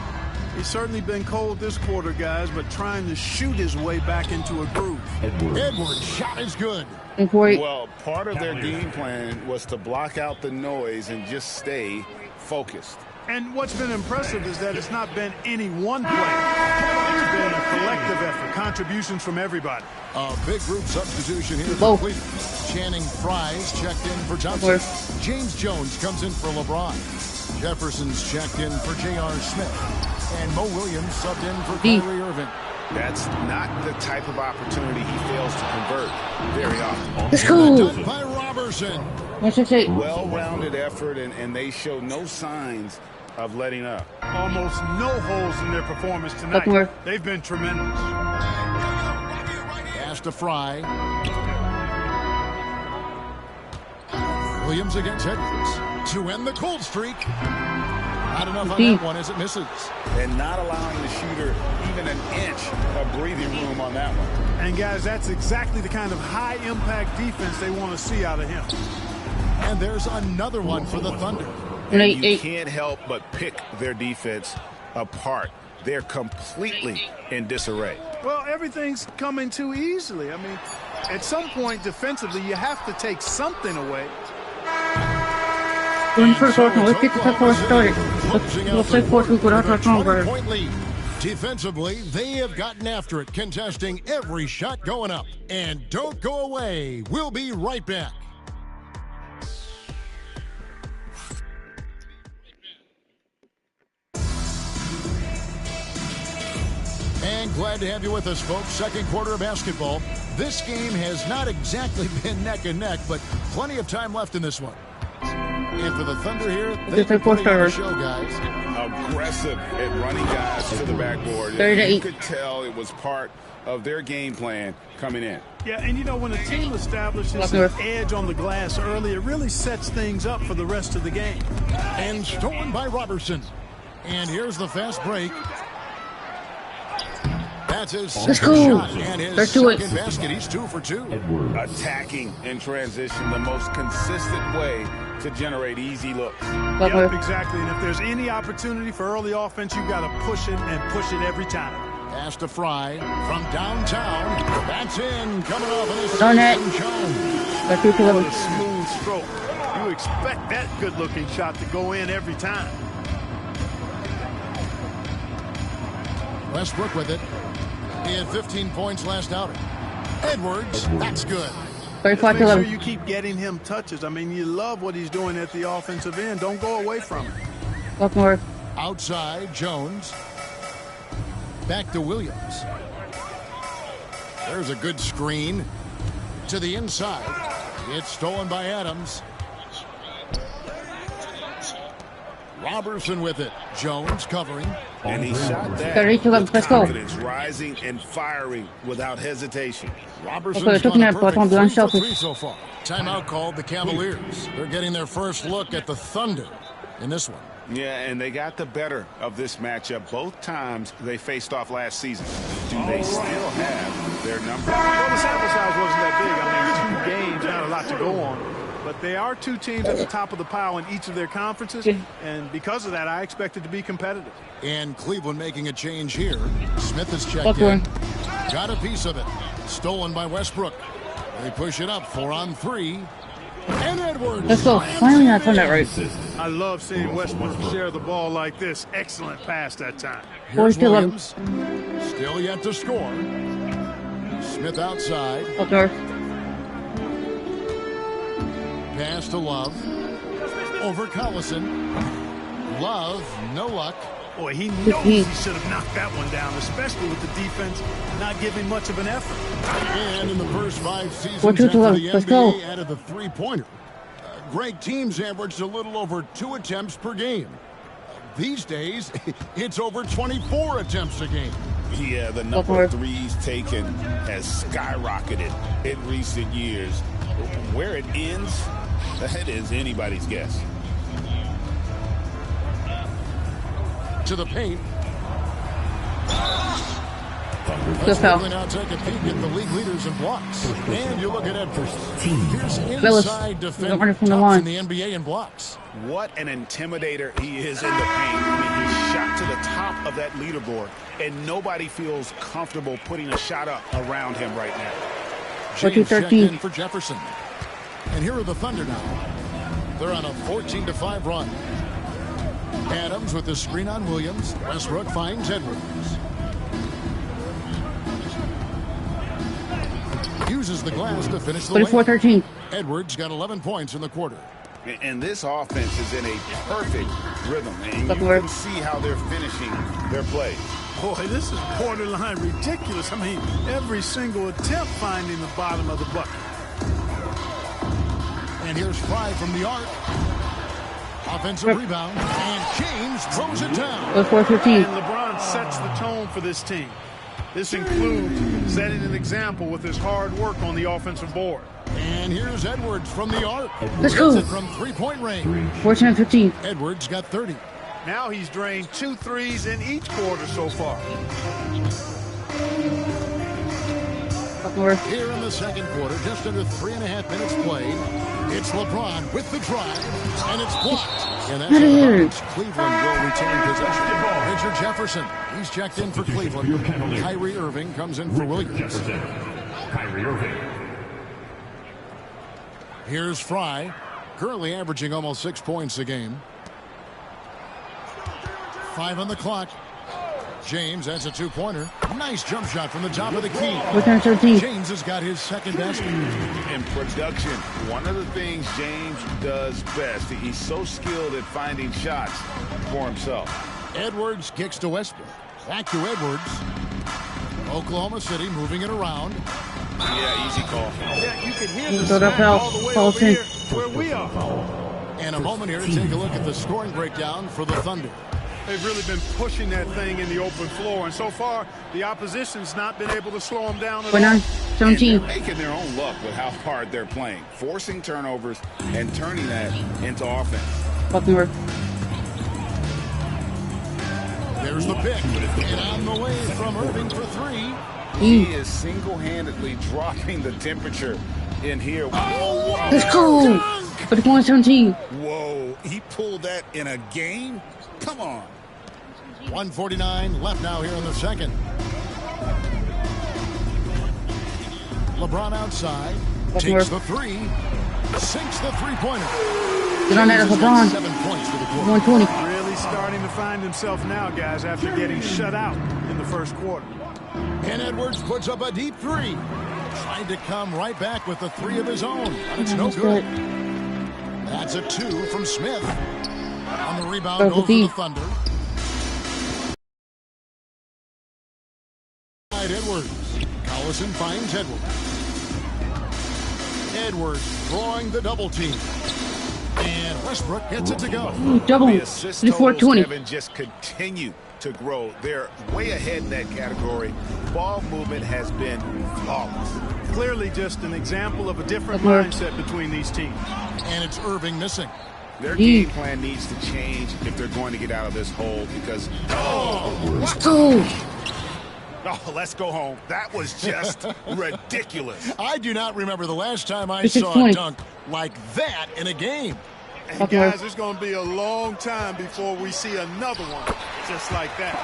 He's certainly been cold this quarter, guys, but trying to shoot his way back into a groove. Edwards' shot is good. 48. Well, part of their game plan was to block out the noise and just stay focused. And what's been impressive is that it's not been any one player. It's been a collective effort, contributions from everybody. A big group substitution here Low. for Cleveland. Channing Fries checked in for Johnson. James Jones comes in for LeBron. Jefferson's checked in for J.R. Smith. And Mo Williams subbed in for D. Kyrie Irving. That's not the type of opportunity he fails to convert very often. Let's go. Done by Robertson. 168. Well-rounded effort, and they show no signs of letting up. Almost no holes in their performance tonight. Buckner. They've been tremendous. Pass to Fry. Williams against Edwards to end the cold streak. Not enough on that one as it misses. And not allowing the shooter even an inch of breathing room on that one. And guys, that's exactly the kind of high-impact defense they want to see out of him. And there's another one for the Thunder. And you can't help but pick their defense apart. They're completely in disarray. Well, everything's coming too easily. I mean, at some point defensively, you have to take something away. When first quarter, let's get the second quarter started. Let's say fourth quarter out our convert. Defensively, they have gotten after it, contesting every shot going up. And don't go away. We'll be right back. And glad to have you with us, folks. Second quarter of basketball. This game has not exactly been neck and neck, but plenty of time left in this one. And for the Thunder here, they've been putting on the show, guys. Aggressive at running guys to the backboard. You could tell it was part of their game plan coming in. Yeah, and you know, when a team establishes an edge on the glass early, it really sets things up for the rest of the game. And stolen by Robertson. And here's the fast break. That's his second shot and his second basket. He's 2 for 2. Attacking in transition, the most consistent way to generate easy looks. Yep, exactly. And if there's any opportunity for early offense, you've got to push it and push it every time. Pass to Fry from downtown. That's in. Coming off an assist from Jones. What a smooth stroke. You expect that good-looking shot to go in every time. Westbrook with it. He had 15 points last outing. Edwards, that's good. Make sure you keep getting him touches. I mean, you love what he's doing at the offensive end. Don't go away from it. Outside, Jones. Back to Williams. There's a good screen to the inside. It's stolen by Adams. Robertson with it. Jones covering. And he shot that with confidence, rising and firing without hesitation. Robertson's gone a perfect 3 for 3 so far. Timeout called the Cavaliers. They're getting their first look at the Thunder in this one. Yeah, and they got the better of this matchup both times they faced off last season. Do they still have their number? Well, the sample size wasn't that big. I mean, 2 games, not a lot to go on. But they are 2 teams at the top of the pile in each of their conferences, and because of that, I expect it to be competitive. And Cleveland making a change here. Smith has checked in. Got a piece of it. Stolen by Westbrook. They push it up 4 on 3. And Edwards. Let's go. Finally, not on that right. I love seeing Westbrook share the ball like this. Excellent pass that time. Here's Williams. Still yet to score. Smith outside. Pass to Love. Over Collison. Love, no luck. Boy, he knows he should have knocked that one down, especially with the defense not giving much of an effort. And in the first 5 seasons after the NBA added the 3-pointer, great teams averaged a little over 2 attempts per game. These days, it's over 24 attempts a game. Yeah, the number of threes taken has skyrocketed in recent years. Where it ends, that is anybody's guess. To the paint. Let's quickly now take a peek at the league leaders in blocks. And you look at Edwards. Here's inside defender tops in the NBA in blocks. What an intimidator he is in the paint. I mean, he's shot to the top of that leaderboard, and nobody feels comfortable putting a shot up around him right now. James checked in for Jefferson. And here are the Thunder now. They're on a 14-5 run. Adams with the screen on Williams. Westbrook finds Edwards. Uses the glass to finish the 34-13. Edwards got 11 points in the quarter. And this offense is in a perfect rhythm. And you can see how they're finishing their play. Boy, this is borderline ridiculous. I mean, every single attempt finding the bottom of the bucket. And here's Fry from the arc. Offensive rebound. And James throws it down. And LeBron sets the tone for this team. This includes setting an example with his hard work on the offensive board. And here's Edwards from the arc. Let's go. From 3-point range. 14-15. Edwards got 30. Now he's drained 2 threes in each quarter so far. Here in the second quarter, just under 3.5 minutes played. It's LeBron with the drive, and it's blocked. And that's out. Cleveland will retain possession. Richard Jefferson, he's checked in for Cleveland. Kyrie Irving comes in for Williams. Kyrie Irving. Here's Fry, currently averaging almost 6 points a game. 5 on the clock. James has a 2-pointer. Nice jump shot from the top of the key. James has got his second basket. In production, one of the things James does best, he's so skilled at finding shots for himself. Edwards kicks to Westbrook. Back to Edwards. Oklahoma City moving it around. Yeah, easy call. Yeah, you can hear the sound all the way over here where we are. And a moment here to take a look at the scoring breakdown for the Thunder. They've really been pushing that thing in the open floor, and so far, the opposition's not been able to slow them down at all. 17. They're making their own luck with how hard they're playing, forcing turnovers and turning that into offense. There's the pick, and on the way from Irving for 3. He is single-handedly dropping the temperature in here. Oh, let's go! But 17. Whoa, he pulled that in a game? Come on. 1:49 left now here in the second. LeBron outside. Takes the 3. Sinks the three-pointer. Get on that, LeBron. 7 points for the quarter. 120. Really starting to find himself now, guys, after getting shut out in the first quarter. And Edwards puts up a deep 3. Trying to come right back with the 3 of his own, but it's no good. That's a 2 from Smith. On the rebound over the Thunder. Edwards. Collison finds Edwards. Edwards drawing the double team. And Westbrook gets it to go. Double. The assist totals, Kevin, just continue to grow. They're way ahead in that category. Ball movement has been flawless. Clearly just an example of a different mindset between these teams. And it's Irving missing. Their game plan needs to change if they're going to get out of this hole because... Let's go! Oh, let's go home. That was just ridiculous. I do not remember the last time I saw a dunk like that in a game. And guys, it's going to be a long time before we see another one just like that.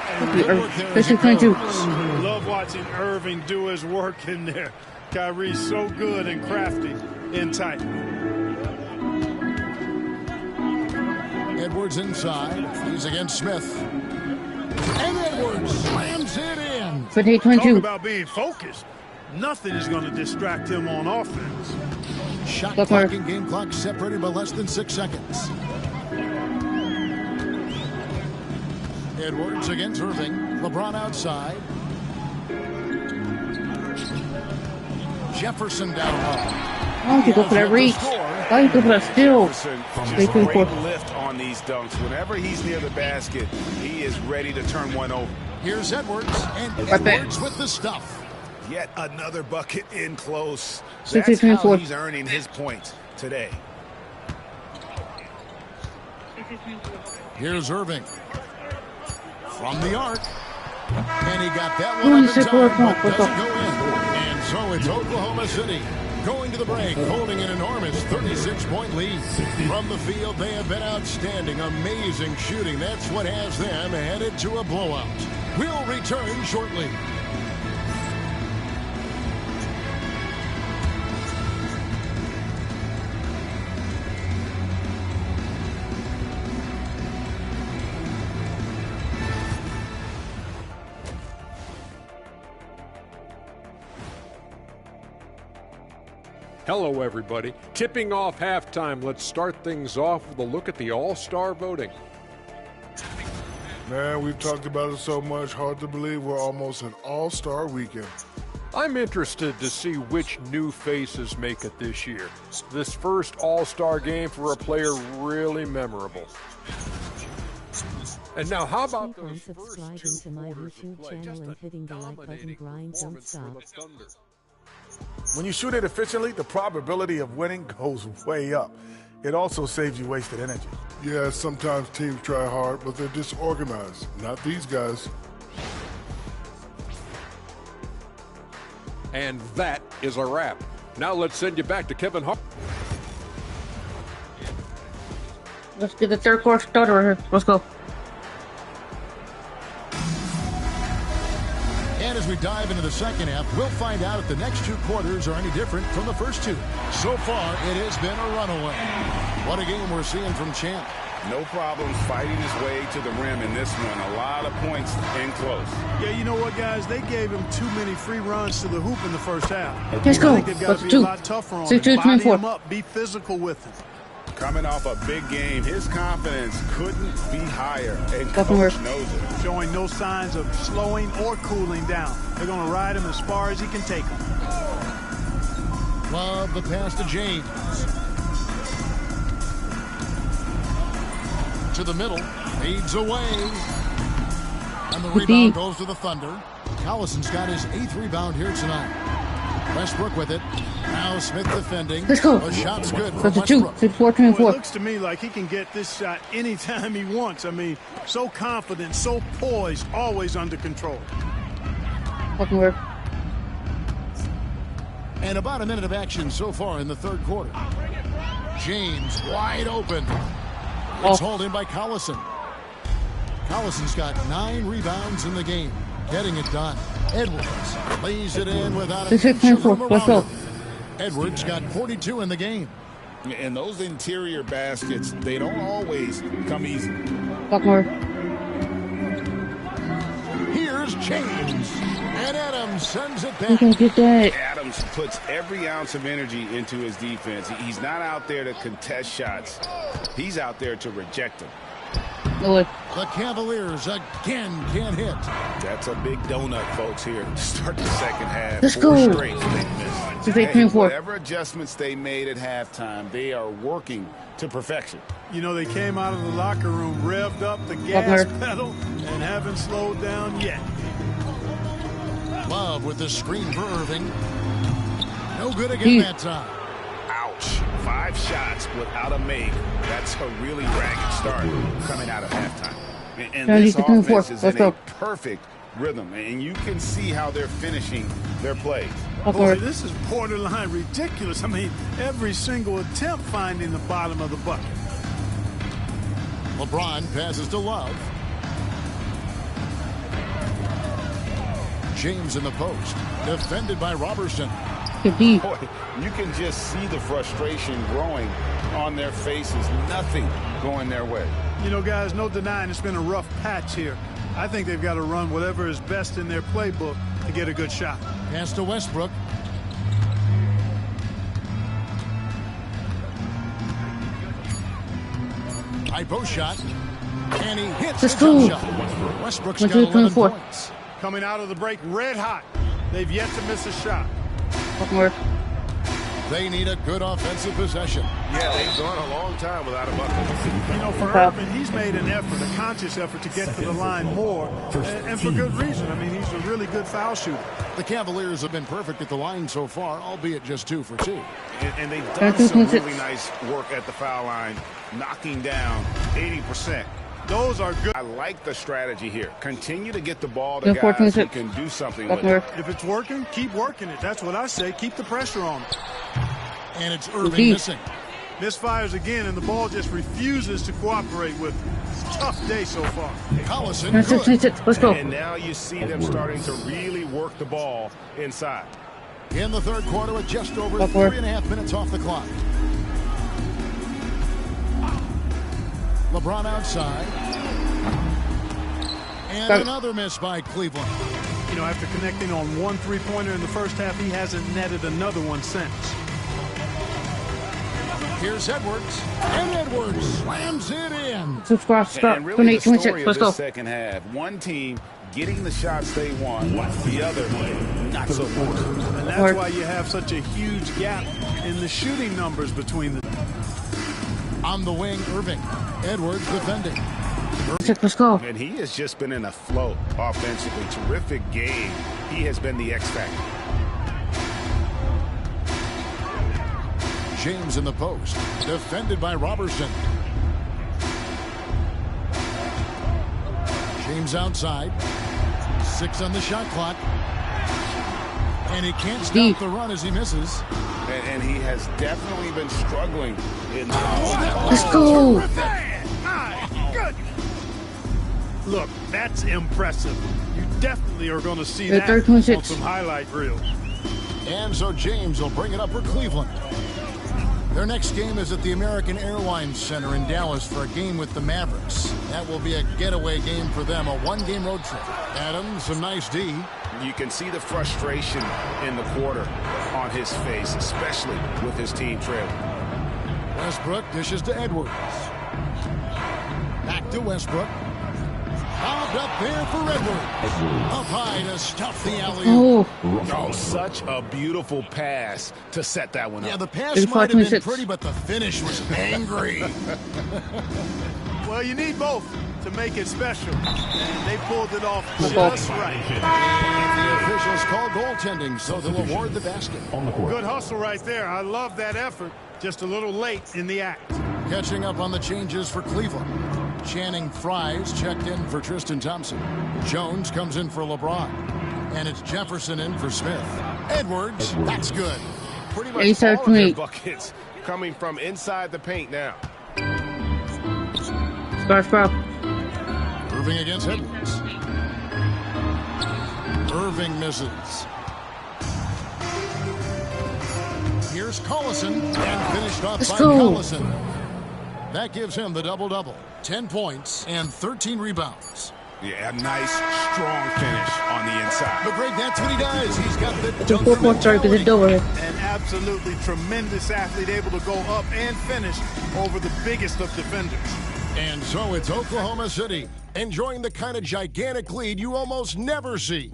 Love watching Irving do his work in there. Kyrie's so good and crafty in tight. Edwards inside. He's against Smith. And Edwards slams it in. Talk about being focused. Nothing is going to distract him on offense. Shot clock and game clock separated by less than 6 seconds. Edwards against Irving. LeBron outside. Jefferson down low. Why don't you go for that reach? Why don't you go for that steal? Great lift on these dunks. Whenever he's near the basket, he is ready to turn one over. Here's Edwards, and Edwards with the stuff. Yet another bucket in close. That's how he's earning his points today. Here's Irving. From the arc. And he got that one up in time, but doesn't go in. And so it's Oklahoma City going to the break, holding an enormous 36-point lead. From the field, they have been outstanding, amazing shooting. That's what has them headed to a blowout. We'll return shortly. Hello, everybody. Tipping off halftime, let's start things off with a look at the All-Star voting. Man, we've talked about it so much, hard to believe we're almost an all-star weekend. I'm interested to see which new faces make it this year. This first All-Star game for a player really memorable. And now, how about those subscribing to my YouTube channel and hitting the like button, grind, don't stop. When you shoot it efficiently, the probability of winning goes way up. It also saves you wasted energy. Yeah, sometimes teams try hard, but they're disorganized. Not these guys. And that is a wrap. Now let's send you back to Kevin Hart. Let's get the third quarter started right here. Let's go. And as we dive into the second half, we'll find out if the next 2 quarters are any different from the first 2. So far, it has been a runaway. What a game we're seeing from Champ. No problems fighting his way to the rim in this one. A lot of points and close. Yeah, you know what, guys? They gave him too many free runs to the hoop in the first half. Let's go. I think they've got to be a lot tougher on him. Body him up, be physical with him. Coming off a big game, his confidence couldn't be higher, and coach knows it. Showing no signs of slowing or cooling down. They're going to ride him as far as he can take him. Love the pass to James. To the middle, fades away. And the rebound goes to the Thunder. Collison's got his 8th rebound here tonight. Westbrook with it. Now Smith defending. Let's go. The shot's good for That's Westbrook. 6-4-24. It looks to me like he can get this shot anytime he wants. I mean, so confident, so poised, always under control. Fucking work. And about a minute of action so far in the third quarter. James wide open. It's hauled in by Collison. Collison's got 9 rebounds in the game. Getting it done. Edwards lays it in without a room. Edwards got 42 in the game. And those interior baskets, they don't always come easy. Here's James. And Adams sends it back. You can get that. Adams puts every ounce of energy into his defense. He's not out there to contest shots. He's out there to reject them. The Cavaliers again can't hit. That's a big donut, folks, here to start the second half. Let's go. Straight they missed. Whatever adjustments they made at halftime, they are working to perfection. You know, they came out of the locker room, revved up the gas pedal, and haven't slowed down yet. Love with the screen for Irving. No good again that time. Ouch. 5 shots without a make. That's a really ragged start coming out of halftime. And this offense is in a perfect rhythm. And you can see how they're finishing their plays. Boy, this is borderline ridiculous. I mean, every single attempt finding the bottom of the bucket. LeBron passes to Love. James in the post. Defended by Robertson. Boy, you can just see the frustration growing on their faces. Nothing going their way. You know, guys, no denying it's been a rough patch here. I think they've got to run whatever is best in their playbook to get a good shot. Pass to Westbrook. High post shot. And he hits the jump shot. Westbrook's got 11 points. Coming out of the break red hot. They've yet to miss a shot. They need a good offensive possession. Yeah, they've gone a long time without a bucket. You know, for Irvin, he's made an effort, a conscious effort to get to the line more, and for good reason. I mean, he's a really good foul shooter. The Cavaliers have been perfect at the line so far, albeit just 2 for 2. And they've done some really nice work at the foul line, knocking down 80%. Those are good. I like the strategy here. Continue to get the ball to guys who can do something with it. If it's working, keep working it. That's what I say. Keep the pressure on it. And it's Irving missing. Misfires again, and the ball just refuses to cooperate with him. It's a tough day so far. Collison, let's go. And now you see them starting to really work the ball inside. In the third quarter with just over 3.5 minutes off the clock. LeBron outside. And another miss by Cleveland. You know, after connecting on 1 3-pointer in the first half, he hasn't netted another one since. Here's Edwards. And Edwards slams it in. And really the story of this second half. One team getting the shots they want, the other not so much. And that's why you have such a huge gap in the shooting numbers between them. On the wing, Irving. Edwards defending. Let's go. And he has just been in a flow offensively. Terrific game. He has been the X factor. James in the post. Defended by Robertson. James outside. 6 on the shot clock. And he can't stop the run as he misses. And he has definitely been struggling in the Let's go. Look, that's impressive. You definitely are going to see Yeah, that 13-6. on some highlight reels. And so James will bring it up for Cleveland. Their next game is at the American Airlines Center in Dallas for a game with the Mavericks. That will be a getaway game for them, a one-game road trip. Adams, some nice D. You can see the frustration in the quarter on his face, especially with his team trailing. Westbrook dishes to Edwards. Back to Westbrook. Bobbed up there for Edwards. Up high to stuff the alley-oop. Oh, such a beautiful pass to set that one up. Yeah, the pass might have been pretty, but the finish was angry. Well, you need both to make it special. And they pulled it off just right. And the officials call goaltending, so they'll award the basket. Good hustle right there. I love that effort. Just a little late in the act. Catching up on the changes for Cleveland. Channing Fries checked in for Tristan Thompson. Jones comes in for LeBron. And it's Jefferson in for Smith. Edwards, that's good. Pretty much all of their buckets coming from inside the paint now. Irving against Edwards. Irving misses. Here's Collison, and finished off by Collison. That gives him the double-double. 10 points and 13 rebounds. Yeah, a nice, strong finish on the inside. But Greg, that's what he does. He's got the It's a 4-point start because it's over. An absolutely tremendous athlete, able to go up and finish over the biggest of defenders. And so it's Oklahoma City, enjoying the kind of gigantic lead you almost never see.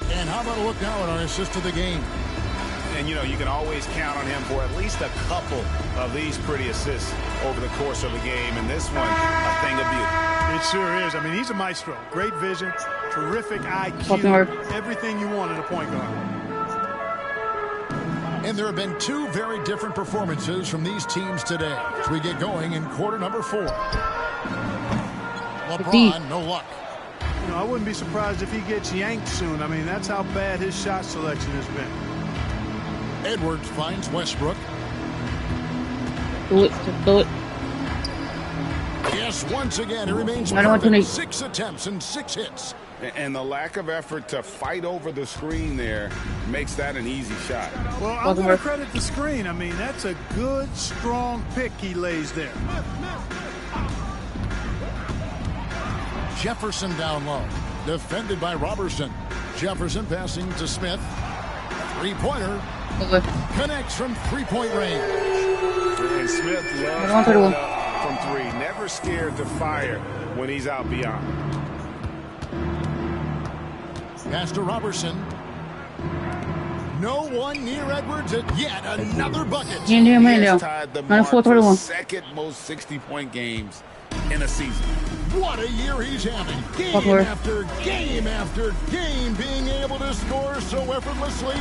And how about a look now at our assist of the game? And, you know, you can always count on him for at least a couple of these pretty assists over the course of a game. And this one, a thing of beauty. It sure is. I mean, he's a maestro. Great vision, terrific IQ, everything you want in a point guard. And there have been 2 very different performances from these teams today as we get going in quarter number 4. LeBron, no luck. You know, I wouldn't be surprised if he gets yanked soon. I mean, that's how bad his shot selection has been. Edwards finds Westbrook. Do it. Yes, once again, it remains perfect. 6 attempts and 6 hits. And the lack of effort to fight over the screen there makes that an easy shot. Well, I'm going to credit the screen. I mean, that's a good, strong pick he lays there. Jefferson down low. Defended by Robertson. Jefferson passing to Smith. Three-pointer. Connects from three-point range. And Smith loves going up from 3. Never scared to fire when he's out beyond. Pass to Robertson. No one near Edwards at yet another bucket. He has tied the mark for second most 60-point games in a season. What a year he's having. Game after game after game, being able to score so effortlessly.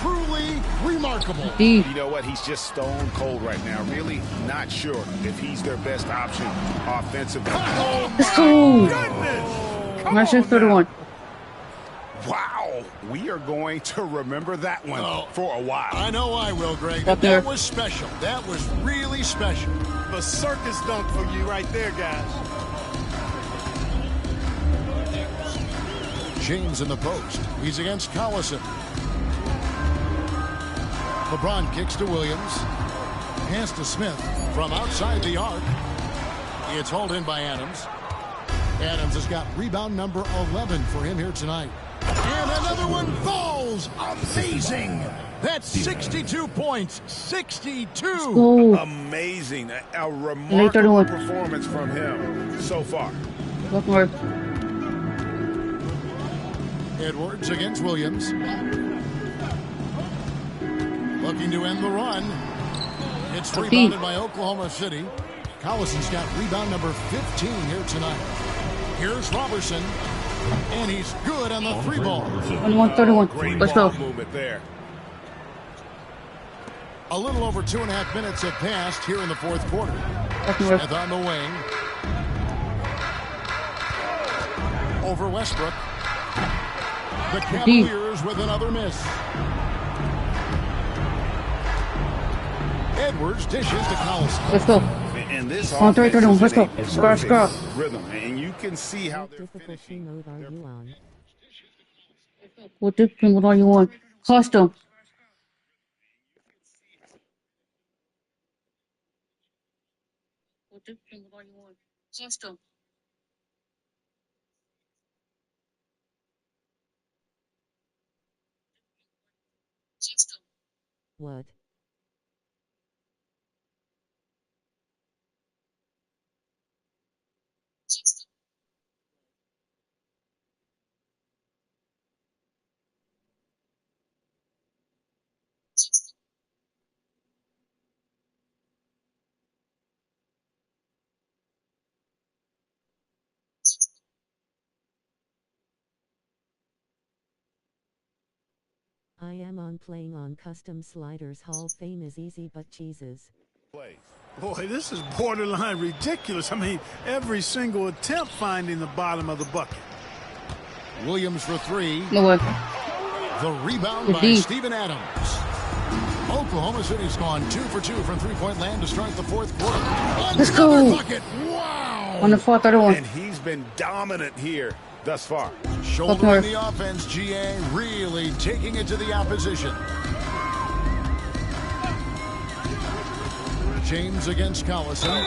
Truly remarkable. You know what? He's just stone cold right now. Really not sure if he's their best option offensively. Let's go. Match 31. Wow. We are going to remember that one for a while. I know I will, Greg. That was special. That was really special. The circus dunk for you right there, guys. James in the post. He's against Collison. LeBron kicks to Williams. Pass to Smith from outside the arc. It's hauled in by Adams. Adams has got rebound number 11 for him here tonight. And another one falls. Amazing. That's 62 points. 62. Ooh. Amazing. A remarkable performance from him so far. Edwards against Williams. Looking to end the run. It's rebounded by Oklahoma City. Collison's got rebound number 15 here tonight. Here's Robertson. And he's good on the 3 ball. 21-31. Let's go. Movement there. A little over 2.5 minutes have passed here in the fourth quarter. Smith on the wing. Over Westbrook. The Cavaliers with another miss. Edwards dishes to Collison. Let's go. And this On 3, 3, let's go. Score. Rhythm, and you can see how What they're difficulty finishing. mode are you on? What discipline what are you on? Custom. What discipline what are you on? Custom. What? I am on playing on custom sliders. Hall of Fame is easy but cheeses. Boy, this is borderline ridiculous. I mean, every single attempt finding the bottom of the bucket. Williams for 3. No way. The rebound by Steven Adams. Oklahoma City's gone 2 for 2 from three-point land to start the fourth quarter. Let's go. Bucket. Wow. On the 4th, 31. And he's been dominant here thus far. Shouldering the offense, GA really taking it to the opposition. James against Collison.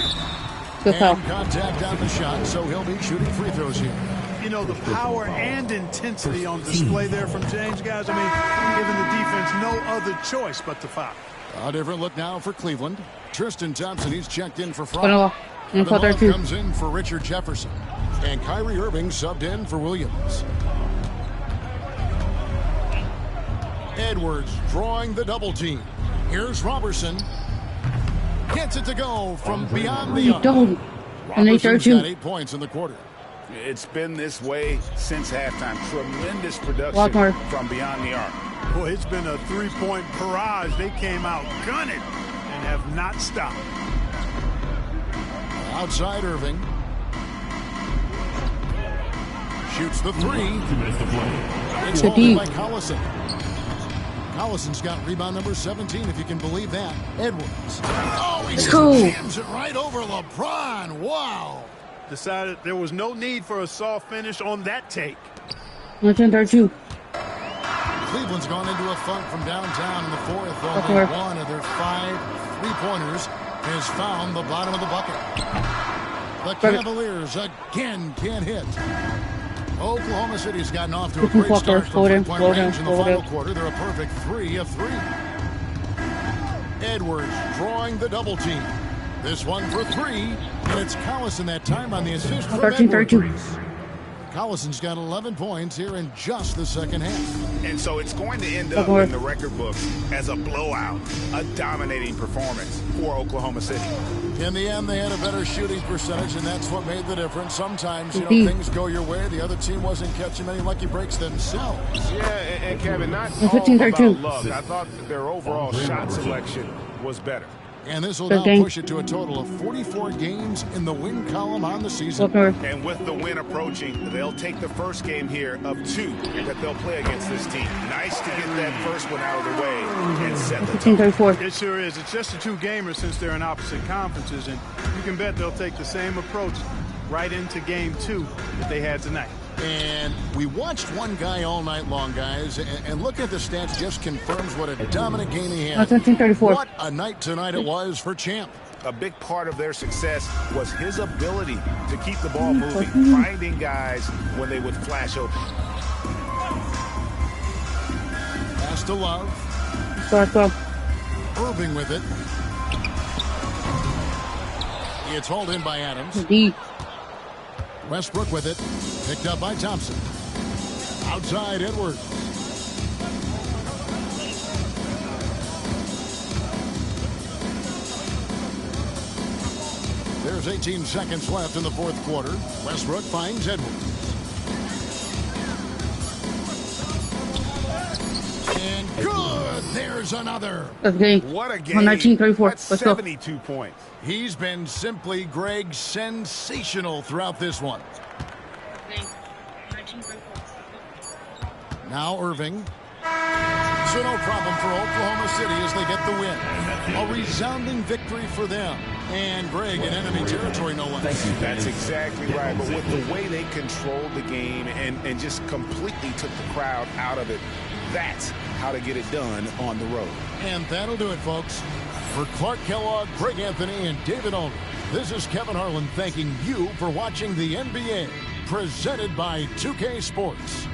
Good foul. And contact on the shot, so he'll be shooting free throws here. You know, the power and intensity on display there from James, guys. I mean, giving the defense no other choice but to foul. A different look now for Cleveland. Tristan Thompson, he's checked in for Panama. Fraud. Panama comes in for Richard Jefferson. And Kyrie Irving subbed in for Williams. Edwards drawing the double team. Here's Robertson. Gets it to go from beyond the arc. Robertson's got 8 points in the quarter. It's been this way since halftime. Tremendous production from beyond the arc. Boy, it's been a three-point barrage. They came out gunning and have not stopped. Outside Irving. Shoots the 3. It's holding by Collison. Collison's got rebound number 17, if you can believe that. Edwards. Oh, he jams it right over LeBron. Wow. Decided there was no need for a soft finish on that take. 1932. Cleveland's gone into a funk from downtown in the fourth. Only one of their 5 three-pointers has found the bottom of the bucket. The Cavaliers again can't hit. Oklahoma City's gotten off to a great start from three-point range in the final quarter. They're a perfect 3 of 3. Edwards drawing the double team. This one for 3, and it's Collison that time on the assist from Edwards. Collison's got 11 points here in just the second half. And so it's going to end up in the record books as a blowout, a dominating performance for Oklahoma City. In the end, they had a better shooting percentage, and that's what made the difference. Sometimes, things go your way. The other team wasn't catching many lucky breaks themselves. Yeah, and Kevin, not all about luck. I thought their overall shot selection was better. And this will now push it to a total of 44 games in the win column on the season. And with the win approaching, they'll take the first game here of 2 that they'll play against this team. Nice to get that first one out of the way and set the tone. It sure is. It's just a 2-gamer since they're in opposite conferences, and you can bet they'll take the same approach right into game 2 that they had tonight. And we watched one guy all night long, guys, and looking at the stats just confirms what a dominant game he had. What a night tonight it was for Champ. A big part of their success was his ability to keep the ball moving, finding guys when they would flash open. Pass to Love. Irving with it. It's hauled in by Adams. Westbrook with it. Picked up by Thompson. Outside Edwards. There's 18 seconds left in the fourth quarter. Westbrook finds Edwards. And good There's another. That's game. What a game. 119-34. That's Let's go. 72 points. He's been simply, Greg, sensational throughout this one. Now Irving. So no problem for Oklahoma City as they get the win. A resounding victory for them. And Greg, in enemy territory, no less. That's exactly right. But with the way they controlled the game and just completely took the crowd out of it, that's how to get it done on the road. And that'll do it, folks. For Clark Kellogg, Greg Anthony, and David Olney, this is Kevin Harlan thanking you for watching the NBA, presented by 2K Sports.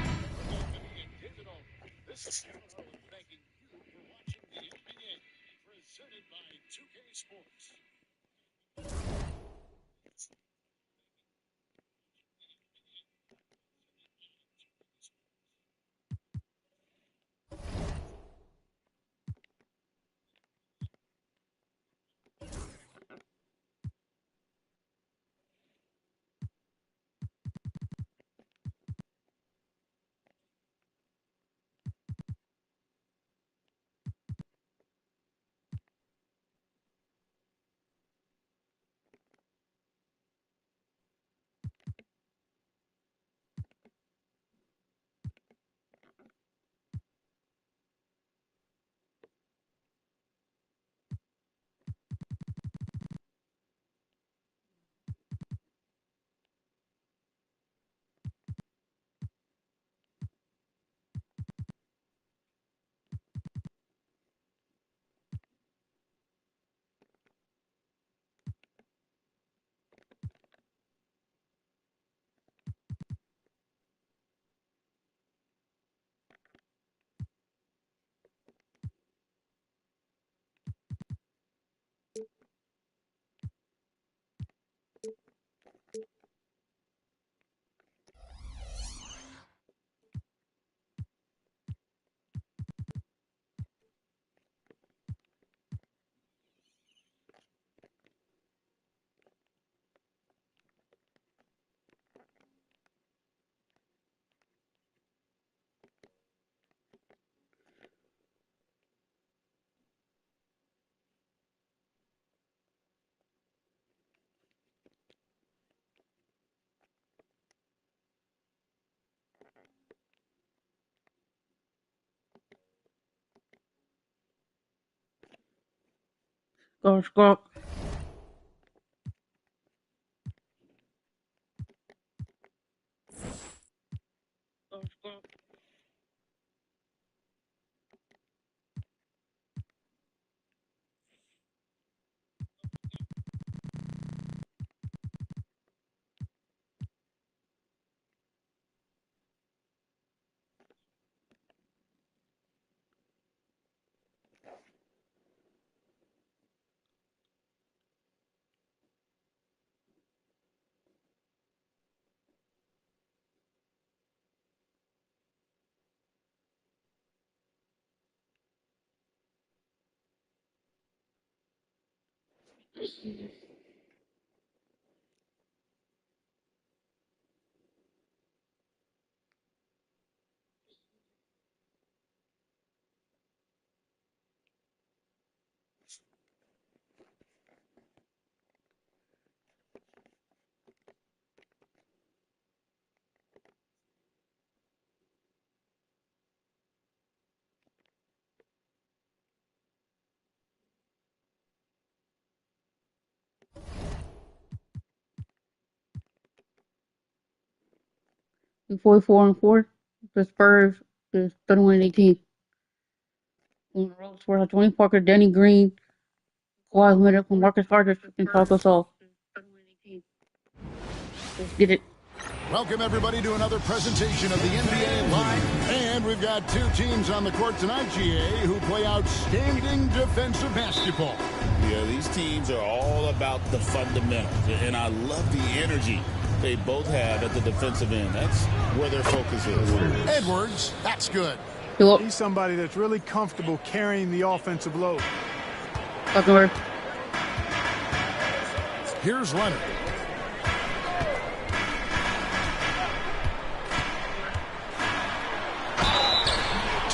Go, go. And 44-4. The Spurs is 31-18. On the road, Spurs have Tony Parker, Danny Green, Kawhi Leonard, Marcus Aldridge, and Pau Gasol. Let's get it. Welcome, everybody, to another presentation of the NBA Live. And we've got two teams on the court tonight, GA, who play outstanding defensive basketball. Yeah, these teams are all about the fundamentals, and I love the energy they both have at the defensive end. That's where their focus is. Edwards, that's good. He's somebody that's really comfortable carrying the offensive load. Here's Leonard.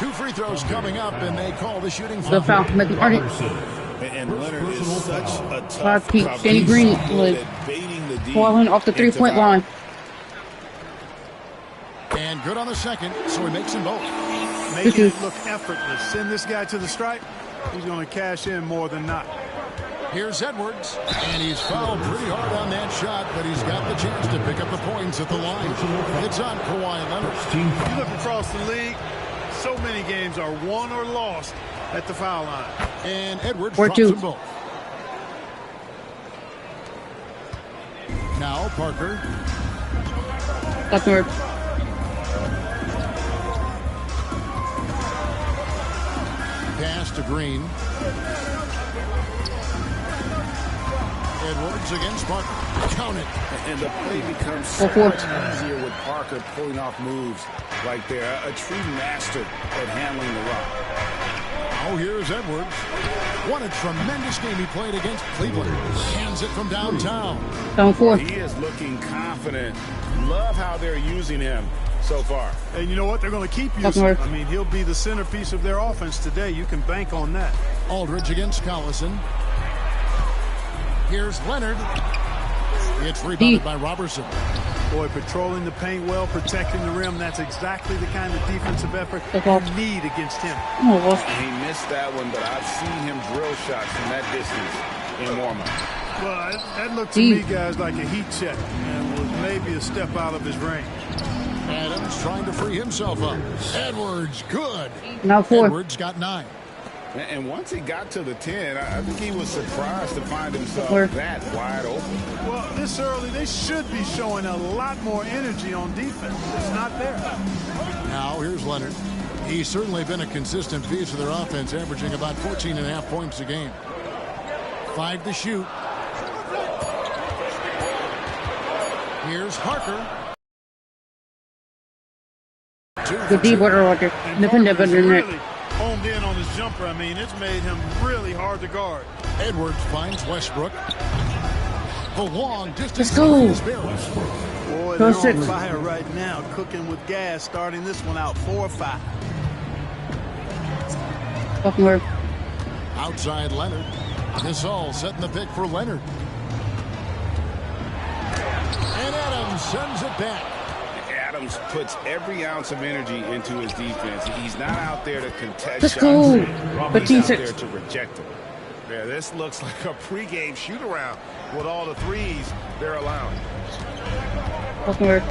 2 free throws coming up, and they call the shooting The foul. foul. Make it earn it. And Leonard is such a Five tough feet. cover. Danny He's Green so was good at baiting the D falling off the into 3-point foul. line. And good on the second, so he makes them both. Making it look effortless. Send this guy to the stripe. He's going to cash in more than not. Here's Edwards, and he's fouled pretty hard on that shot, but he's got the chance to pick up the points at the line. It's on Kawhi Leonard. You look across the league, so many games are won or lost at the foul line. And Edwards Or drops two. them both. Now Parker. Buckner. Pass to Green. Edwards against Parker. Count it. And the play becomes so much easier with Parker pulling off moves like they're a true master at handling the rock. Oh, here's Edwards. What a tremendous game he played against Cleveland. Hands it from downtown. Down 4. He is looking confident. Love how they're using him so far. And you know what? They're going to keep using him. I mean, he'll be the centerpiece of their offense today. You can bank on that. Aldridge against Collison. Here's Leonard. It's rebounded by Robertson. Boy, patrolling the paint well, protecting the rim. That's exactly the kind of defensive effort you need against him. He missed that one, but I've seen him drill shots from that distance in warm-up. Well, that looked to me, guys, like a heat check and was maybe a step out of his range. Adams trying to free himself up. Edwards, good. Now 4. Edwards got 9. And once he got to the 10, I think he was surprised to find himself that wide open. Well, this early, they should be showing a lot more energy on defense. It's not there. Now, here's Leonard. He's certainly been a consistent piece of their offense, averaging about 14.5 points a game. 5 to shoot. Here's Parker. Good deep water water. Really honed in on his jumper. I mean, it's made him really hard to guard. Edwards finds Westbrook. The long distance. Let's go. Boy, they're on fire right now, cooking with gas, starting this one out 4-5. Buckner. Outside Leonard. Gasol setting the pick for Leonard. And Adams sends it back. Adams puts every ounce of energy into his defense. He's not out there to contest Let's shots. go. He's out there to reject them. Yeah, this looks like a pregame shoot-around with all the threes they're allowing. Buckner.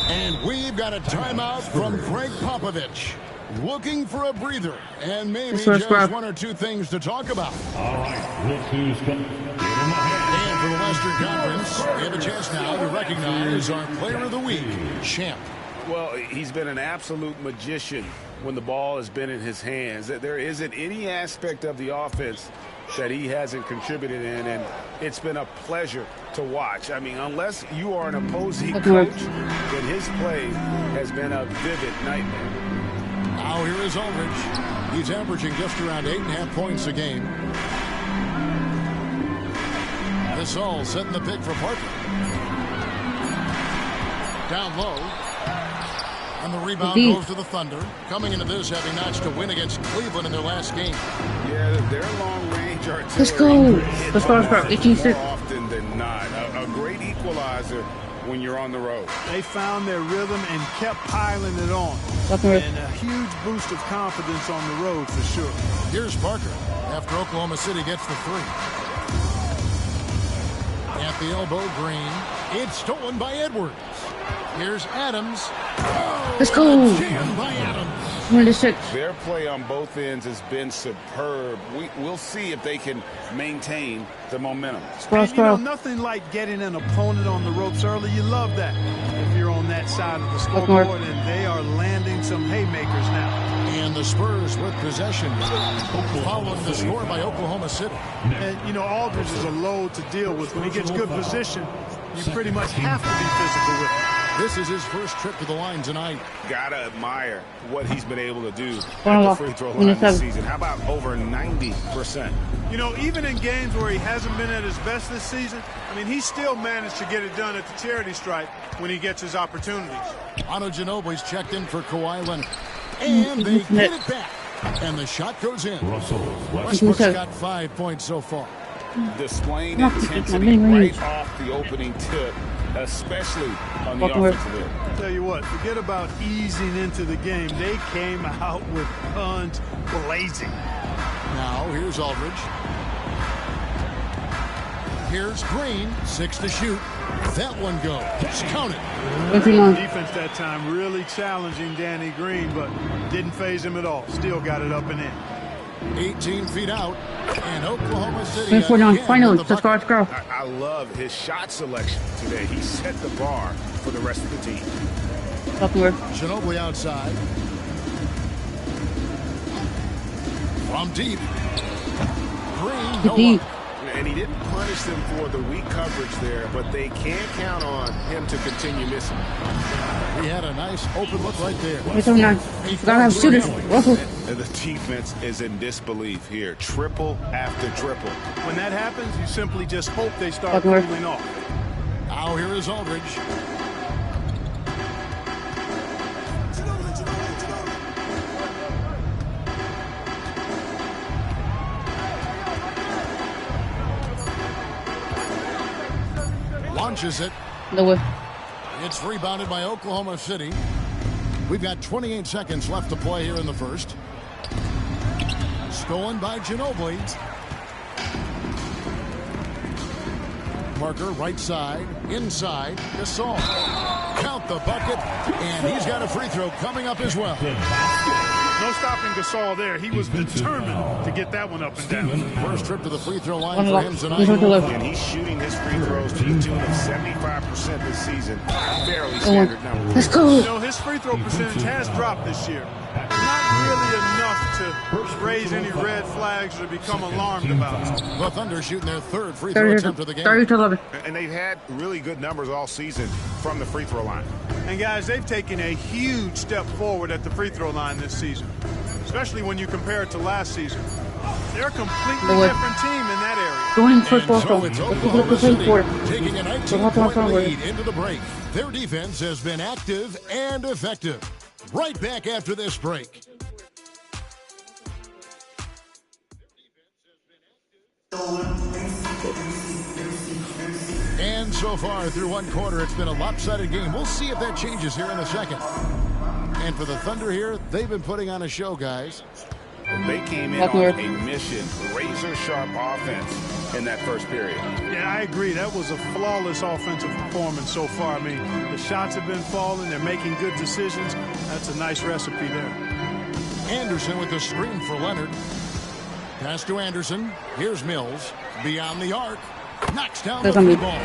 And we've got a timeout from Greg Popovich. Looking for a breather and maybe just one or two things to talk about. All right, look who's coming. And for the Western Conference, we have a chance now to recognize our Player of the Week, Champ. Well, he's been an absolute magician when the ball has been in his hands. There isn't any aspect of the offense that he hasn't contributed in, and it's been a pleasure to watch. I mean, unless you are an opposing coach, then his play has been a vivid nightmare. Now here is Aldridge. He's averaging just around 8.5 points a game. Gasol setting the pick for Parker. Down low. And the rebound goes to the Thunder. Coming into this, having notched a win against Cleveland in their last game. Yeah, their long-range artillery. Let's go. Let's go. 18-6. More often than not. A great equalizer when you're on the road. They found their rhythm and kept piling it on. And a huge boost of confidence on the road for sure. Here's Parker after Oklahoma City gets the 3. At the elbow, Green. It's stolen by Edwards. Here's Adams. Oh, let's go. By Adams. 26. Their play on both ends has been superb. We'll see if they can maintain the momentum. And, you know, nothing like getting an opponent on the ropes early. You love that if you're on that side of the scoreboard, and they are landing some haymakers now. And the Spurs with possession, following the score by Oklahoma City. And, you know, Aldridge is a load to deal with. When he gets good position, you pretty much have to be physical with him. This is his first trip to the line tonight. Gotta admire what he's been able to do at the free throw line this season. How about over 90%? You know, even in games where he hasn't been at his best this season, I mean, he still managed to get it done at the charity stripe when he gets his opportunities. Ano Ginobili's checked in for Kawhi Leonard. And they get it back. And the shot goes in. Westbrook's got 5 points so far. Displaying intensity right off the opening tip, especially on the offensive end. I'll tell you what, forget about easing into the game. They came out with guns blazing. Now, here's Aldridge. Here's Green, 6 to shoot. That one goes. Count it. Defense that time really challenging Danny Green, but didn't phase him at all. Still got it up and in. 18 feet out, and Oklahoma City. 24-9, finally, let's go. I love his shot selection today. He set the bar for the rest of the team. Ginobili outside. From deep. Green, no look. And he didn't punish them for the weak coverage there, but they can't count on him to continue missing. He had a nice open look right there. And the defense is in disbelief here. Triple after triple. When that happens, you simply just hope they start cooling off. Now here is Aldridge. Launches it. It's rebounded by Oklahoma City. We've got 28 seconds left to play here in the first. Stolen by Ginobili. Parker right side, inside, Gasol. Count the bucket, and he's got a free throw coming up as well. No stopping Gasol there. He was determined to get that one up and down. First trip to the free throw line for him tonight. And he's shooting his free throws to the tune of 75% this season. Fairly standard number. Let's go. You know, his free throw percentage has dropped this year. Not really enough to raise any red flags or become alarmed about. The Thunder shooting their third free throw attempt of the game. 30-11. And they've had really good numbers all season from the free throw line. And guys, they've taken a huge step forward at the free throw line this season, especially when you compare it to last season. They're a completely different team in that area. Going for So it's Oklahoma City taking a 19-point lead into the break. Their defense has been active and effective. Right back after this break. And so far through one quarter, it's been a lopsided game. We'll see if that changes here in a second. And for the Thunder here, they've been putting on a show, guys. They came in on a mission, razor-sharp offense in that first period. Yeah, I agree. That was a flawless offensive performance so far. I mean, the shots have been falling. They're making good decisions. That's a nice recipe there. Anderson with the screen for Leonard. Pass to Anderson. Here's Mills. Beyond the arc. Knocks down the three ball.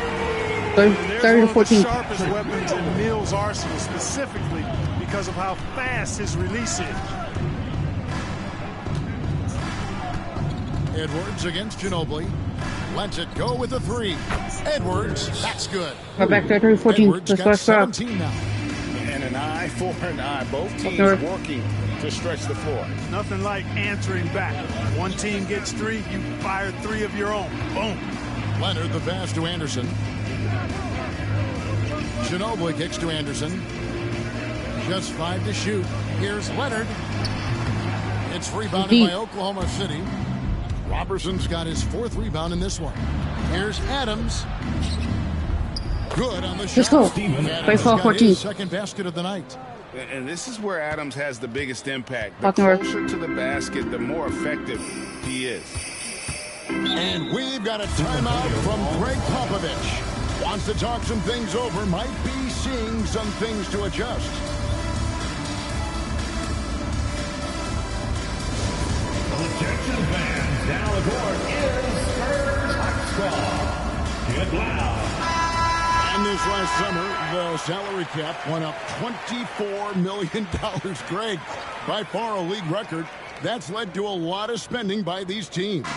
30-14. Sharpest weapons in Mills' arsenal, specifically because of how fast his release is. Edwards against Ginobili. Lets it go with the three. Edwards, that's good. We're back to 30-14. Edwards got 17 now. And an eye for an eye. Both teams working to stretch the floor. Nothing like answering back. One team gets three, you fire three of your own. Boom. Leonard the pass to Anderson. Ginobili kicks to Anderson. Just 5 to shoot. Here's Leonard. It's rebounded by Oklahoma City. Robertson's got his 4th rebound in this one. Here's Adams. Good on the shot. Let's go. Adams got his second basket of the night. And this is where Adams has the biggest impact. The closer to the basket, the more effective he is. And we've got a timeout from Greg Popovich. Wants to talk some things over. Might be seeing some things to adjust. Attention fans, down the court is Spurs Hot Squad. Get loud. And this last summer, the salary cap went up $24 million, Greg. By far a league record. That's led to a lot of spending by these teams.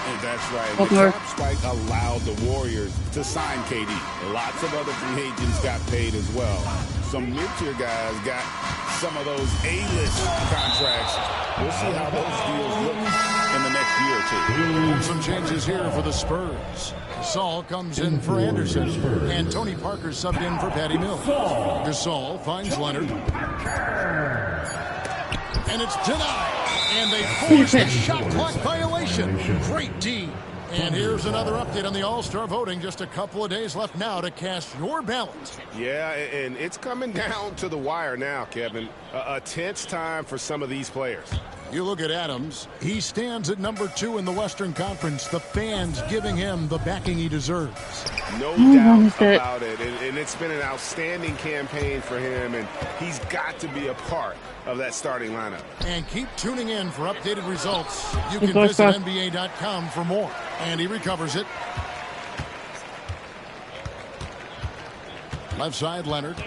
And that's right. The cap spike allowed the Warriors to sign KD. Lots of other free agents got paid as well. Some mid-tier guys got some of those A-list contracts. We'll see how those deals look in the next year or two. Some changes here for the Spurs. Gasol comes in for Anderson, and Tony Parker subbed in for Patty Mills. Gasol finds Leonard. And it's denied. And they force the shot clock violation. Great D. And here's another update on the All-Star voting. Just a couple of days left now to cast your ballot. Yeah, and it's coming down to the wire now, Kevin. A tense time for some of these players. You look at Adams. He stands at number 2 in the Western Conference. The fans giving him the backing he deserves. No doubt about it. And it's been an outstanding campaign for him, and he's got to be a part of that starting lineup. And keep tuning in for updated results. You can visit NBA.com for more. And he recovers it. Left side, Leonard.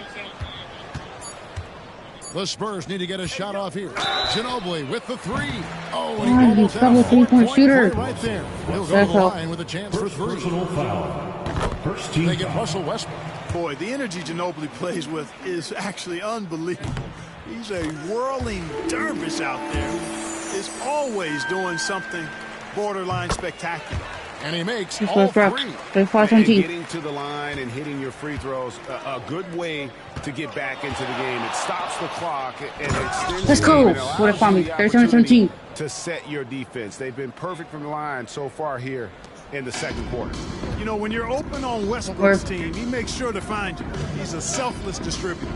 The Spurs need to get a shot off here. Ginobili with the 3. Oh, and he almost had a 3-point shooter right there. He'll go to the line with a chance for 3. First team. They get Russell Westbrook. Boy, the energy Ginobili plays with is actually unbelievable. He's a whirling dervish out there who is always doing something borderline spectacular. And he makes all 3. And getting to the line and hitting your free throws, a good way to get back into the game. It stops the clock and extends Let's go. What a farming. 37-17. To set your defense. They've been perfect from the line so far here in the second quarter. You know, when you're open on Westbrook's team, he makes sure to find you. He's a selfless distributor.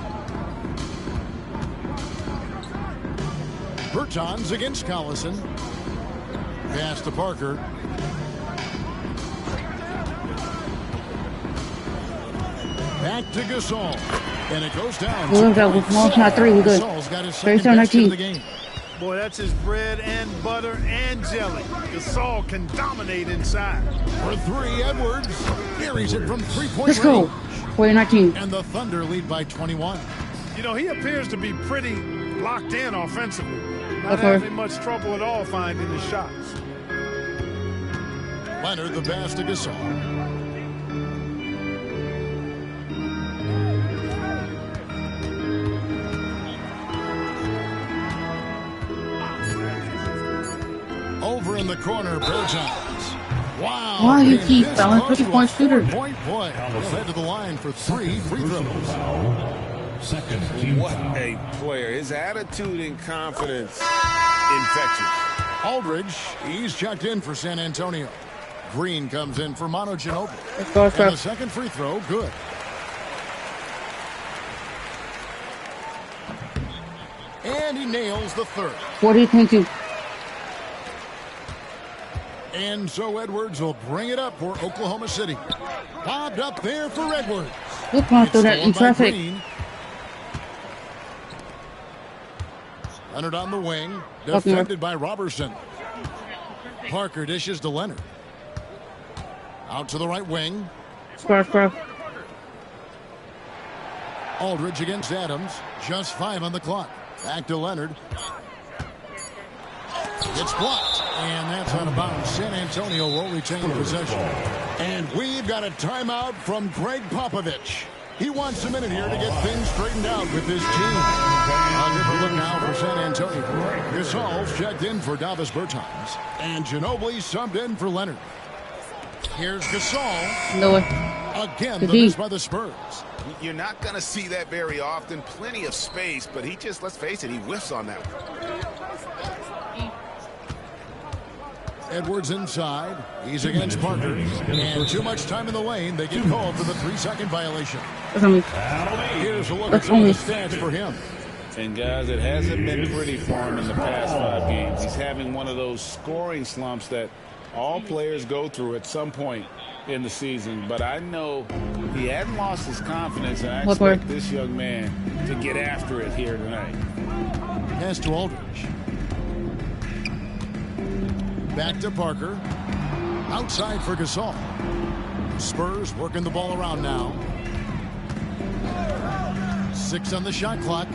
Bertans against Collison. Pass to Parker. Back to Gasol. And it goes down. We're good. With small shot 3, we're good. Gasol's got his second best of the game. Boy, that's his bread and butter and jelly. Gasol can dominate inside. For 3, Edwards. Carries it from 3-point Let's go. 40-19. And the Thunder lead by 21. You know, he appears to be pretty locked in offensively. Not having much trouble at all finding his shots. Leonard the pass to Gasol. Over in the corner, Bertans. Wow. Why you keep fouling 50-point shooter? 4-point play. Head to the line for 3 free throws. Second team. What a player. His attitude and confidence infectious. Aldridge, he's checked in for San Antonio. Green comes in for Manu Ginobili. And the second free throw, good. And he nails the third. 40-22. And so Edwards will bring it up for Oklahoma City. Bobbed up there for Edwards. Look, on through that in traffic. Leonard on the wing, defended by Robertson. Parker dishes to Leonard. Out to the right wing. Scrub. Aldridge against Adams. Just 5 on the clock. Back to Leonard. It's blocked, and that's out of bounds. San Antonio will retain possession. And we've got a timeout from Greg Popovich. He wants a minute here to get things straightened out with his team. A different look now for San Antonio. Gasol's checked in for Davis Bertans. And Ginobili subbed in for Leonard. Here's Gasol. No way. Again, the miss by the Spurs. You're not going to see that very often. Plenty of space, but he just, let's face it, he whiffs on that one. Edwards inside. He's against Parker. And too much time in the lane. They get called for the 3-second violation. Here's a look at some of the stats for him. And guys, it hasn't been pretty for him in the past 5 games. He's having one of those scoring slumps that all players go through at some point in the season. But I know he hadn't lost his confidence, and I expect this young man to get after it here tonight. Pass to Aldridge. Back to Parker. Outside for Gasol. Spurs working the ball around now. 6 on the shot clock.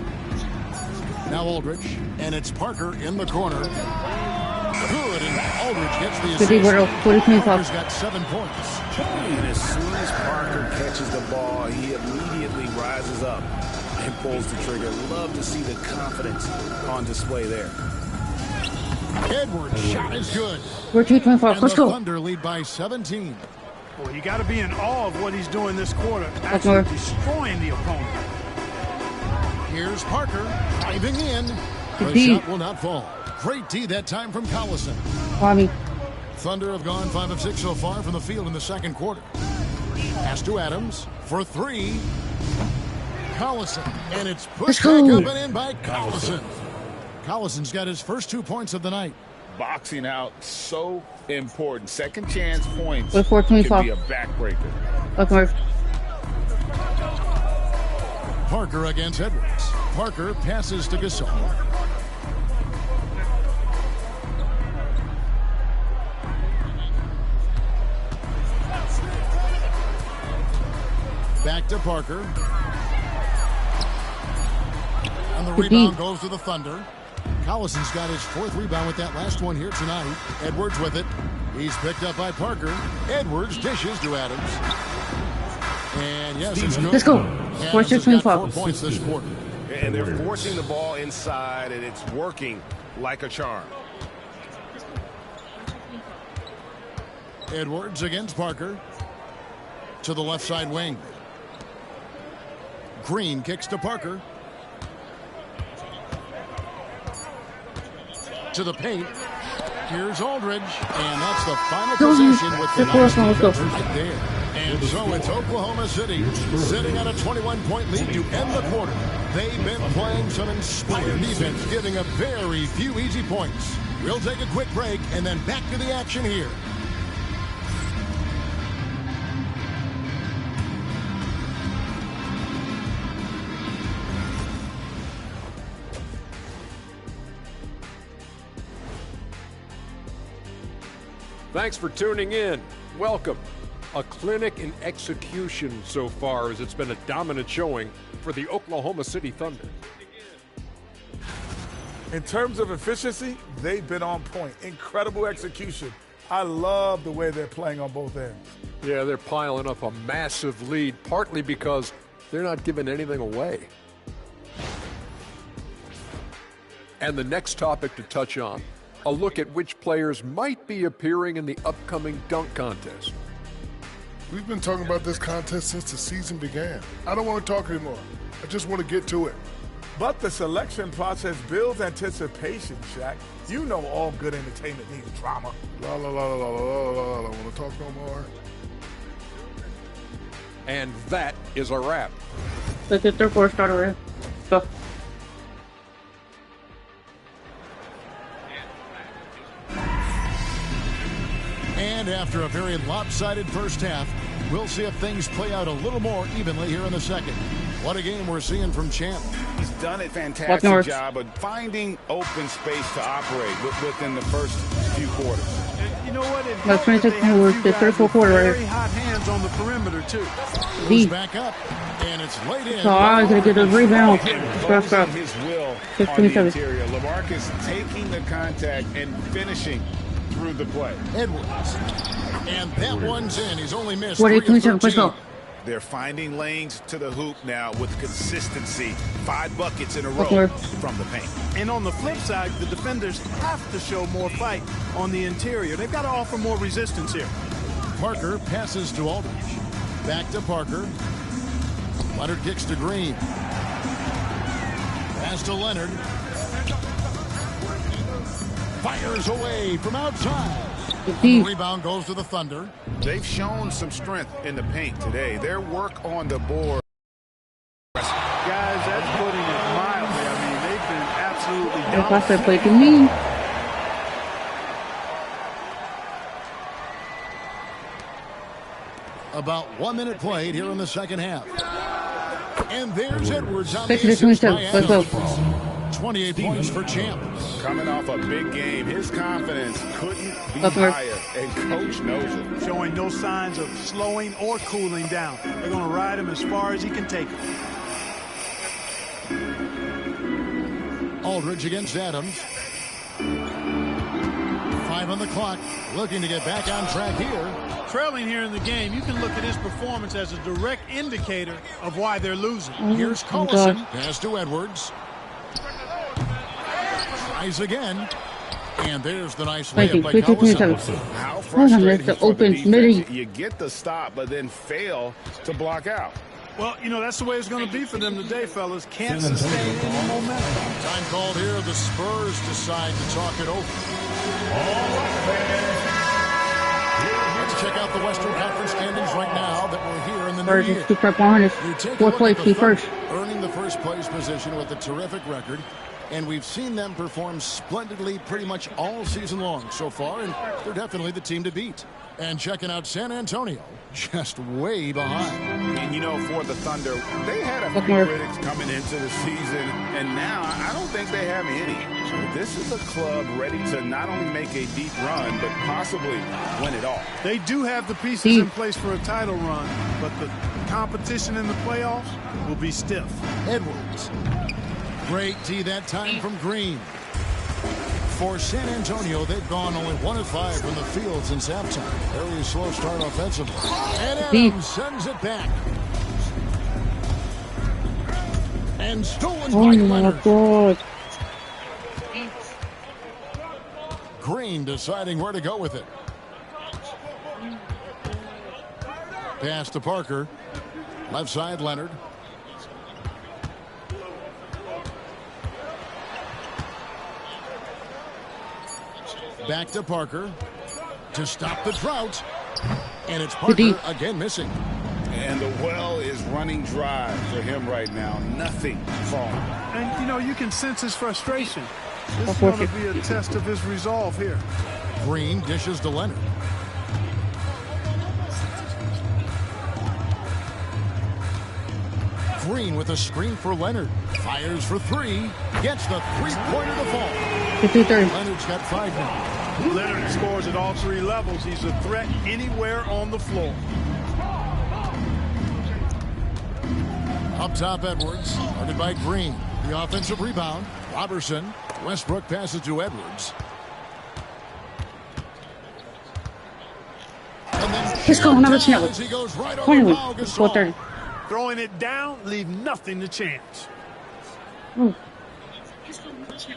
Now Aldridge. And it's Parker in the corner. Good, and Aldridge gets the assist. Parker's got 7 points. And as soon as Parker catches the ball, he immediately rises up and pulls the trigger. Love to see the confidence on display there. Edwards' shot is good. We're 2:25. Let's go. Thunder lead by 17. Well, you got to be in awe of what he's doing this quarter. Actually destroying the opponent. Here's Parker driving in. The shot will not fall. Great D that time from Collison. Bobby. Thunder have gone 5 of 6 so far from the field in the second quarter. Pass to Adams for 3. Collison, and it's pushed back up and in by Collison. Collison's got his first 2 points of the night. Boxing out so important. Second chance points With could 4:25. be a backbreaker. Parker against Edwards. Parker passes to Gasol. Back to Parker. And the rebound goes to the Thunder. Collison's got his 4th rebound with that last one here tonight. Edwards with it. He's picked up by Parker. Edwards dishes to Adams. And yes, it's good. Let's go. Adams has got 4 points this quarter. And they're forcing the ball inside, and it's working like a charm. Edwards against Parker. To the left side wing. Green kicks to Parker. To the paint. Here's Aldridge. And that's the final possession with the last defense right there. And so it's Oklahoma City sitting on a 21-point lead to end the quarter. They've been playing some inspired defense, giving up very few easy points. We'll take a quick break and then back to the action here. Thanks for tuning in. Welcome. A clinic in execution so far, as it's been a dominant showing for the Oklahoma City Thunder. In terms of efficiency, they've been on point. Incredible execution. I love the way they're playing on both ends. Yeah, they're piling up a massive lead, partly because they're not giving anything away. And the next topic to touch on, a look at which players might be appearing in the upcoming dunk contest. We've been talking about this contest since the season began. I don't want to talk anymore. I just want to get to it. But the selection process builds anticipation, Shaq. You know all good entertainment needs drama. La la la la la la la la. I don't want to talk no more. And that is a wrap. Let's get their 4 starter. Go. And after a very lopsided first half, we'll see if things play out a little more evenly here in the second. What a game we're seeing from Champ. He's done a fantastic job of finding open space to operate within the first few quarters. And you know what? It That's 26 forward, the third full quarter right very hot hands on the perimeter, too. Goes back up, and it's laid in. So I was going to get those rebounds. Imposing his will on the interior. LaMarcus taking the contact and finishing through the play. Edwards. And that one's in. He's only missed 3 3 of of 13. They're finding lanes to the hoop now with consistency. 5 buckets in a row from the paint. And on the flip side, the defenders have to show more fight on the interior. They've got to offer more resistance here. Parker passes to Aldridge. Back to Parker. Leonard kicks to Green. Pass to Leonard. Fires away from outside. The rebound goes to the Thunder. They've shown some strength in the paint today. Their work on the board. Guys, that's putting it mildly. I mean, they've been absolutely That's what play to me. About 1 minute played here in the second half. And there's Edwards on the 28 points for Champ. Coming off a big game, his confidence couldn't be higher, and Coach knows it. Showing no signs of slowing or cooling down. They're going to ride him as far as he can take him. Aldridge against Adams. 5 on the clock, looking to get back on track here. Trailing here in the game, you can look at his performance as a direct indicator of why they're losing. Here's Collison. Pass to Edwards. Tries again. And there's the nice layup by Collison. How frustrating for the defense. You get the stop, but then fail to block out. Well, you know, that's the way it's going to be for them today, fellas. Can't sustain any momentum. Time called here. The Spurs decide to talk it over. Let's check out the Western Conference standings right now that we're here in the new year. Fourth place, team first. Earning the first place position with a terrific record. And we've seen them perform splendidly pretty much all season long so far, and they're definitely the team to beat. And checking out San Antonio, just way behind. And you know, for the Thunder, they had a few critics coming into the season, and now I don't think they have any. This is a club ready to not only make a deep run, but possibly win it all. They do have the pieces in place for a title run, but the competition in the playoffs will be stiff. Edwards. Great D that time from Green. For San Antonio, they've gone only 1 of 5 from the field since halftime. Very slow start offensively. And Adams sends it back. And stolen by Leonard. God. Green deciding where to go with it. Pass to Parker. Left side, Leonard. Back to Parker to stop the drought. And it's Parker again missing. And the well is running dry for him right now. Nothing falling. And, you know, you can sense his frustration. This is going to be a test of his resolve here. Green dishes to Leonard. Green with a screen for Leonard. Fires for 3. Gets the three-pointer to fall. Leonard's got 5 now. Leonard scores at all 3 levels. He's a threat anywhere on the floor. Up top, Edwards. Guarded by Green. The offensive rebound. Robertson. Westbrook passes to Edwards. And then Let's go, another snap. as he goes right over Finally, Pau it's Gasol. 4:30. Throwing it down, leave nothing to chance. Ooh.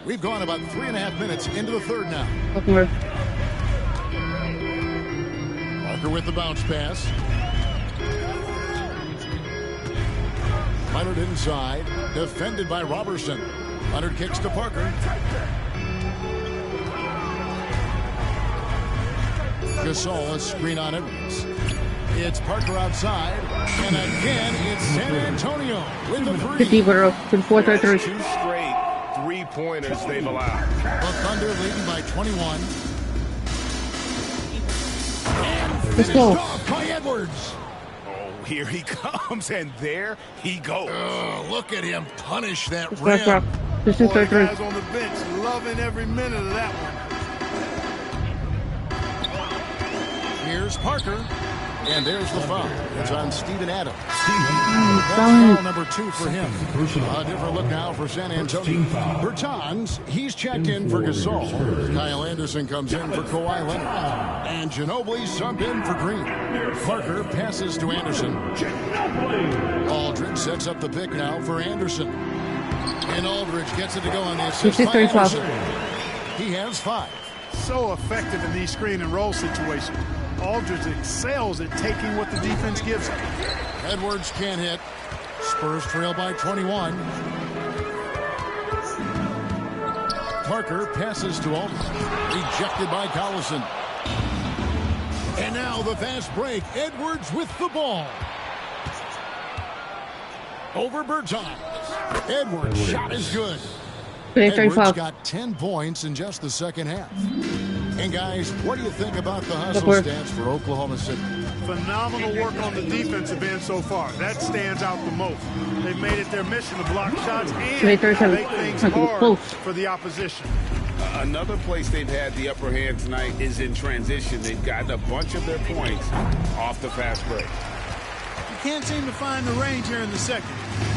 We've gone about 3.5 minutes into the third now. Parker with the bounce pass. Leonard inside, defended by Robertson. Leonard kicks to Parker. Gasol, a screen on Edwards. It's Parker outside, and again it's San Antonio with the 3. 50 for 4-3. 2 straight three-pointers they've allowed. The Thunder leading by 21. And Let's go. off by Edwards. Oh, here he comes, and there he goes. Look at him punish that Let's go. rim. This is Boy, the 3-3. guys on the bench loving every minute of that one. Here's Parker. And there's the foul. It's on Steven Adams. Foul. That's foul number 2 for him. A different look now for San Antonio. Bertans, he's checked in for Gasol. Kyle Anderson comes in for Kawhi Leonard. And Ginobili subbed in for Green. Parker passes to Anderson. Aldridge sets up the pick now for Anderson. And Aldridge gets it to go on the assist by Anderson. He has 5. So effective in these screen and roll situations. Aldridge excels at taking what the defense gives him. Edwards can't hit. Spurs trail by 21. Parker passes to Aldridge. Rejected by Collison. And now the fast break. Edwards with the ball. Over Bertans. Edwards' shot is good. Edwards got 10 points in just the second half. And guys, what do you think about the hustle stats for Oklahoma City? Phenomenal work on the defensive end so far. That stands out the most. They've made it their mission to block shots and make things hard for the opposition. Another place they've had the upper hand tonight is in transition. They've gotten a bunch of their points off the fast break. You can't seem to find the range here in the second.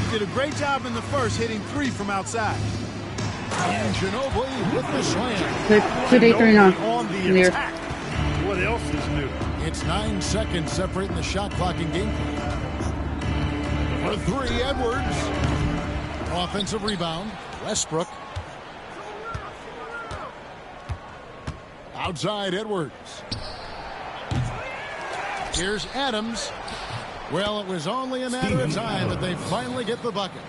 You did a great job in the first, hitting 3 from outside. And Ginobili with the slam. 2-3 now. On the attack. What else is new? It's 9 seconds separating the shot clock and game play. For 3, Edwards. Offensive rebound. Westbrook. Outside, Edwards. Here's Adams. Well, it was only a matter of time that they finally get the bucket.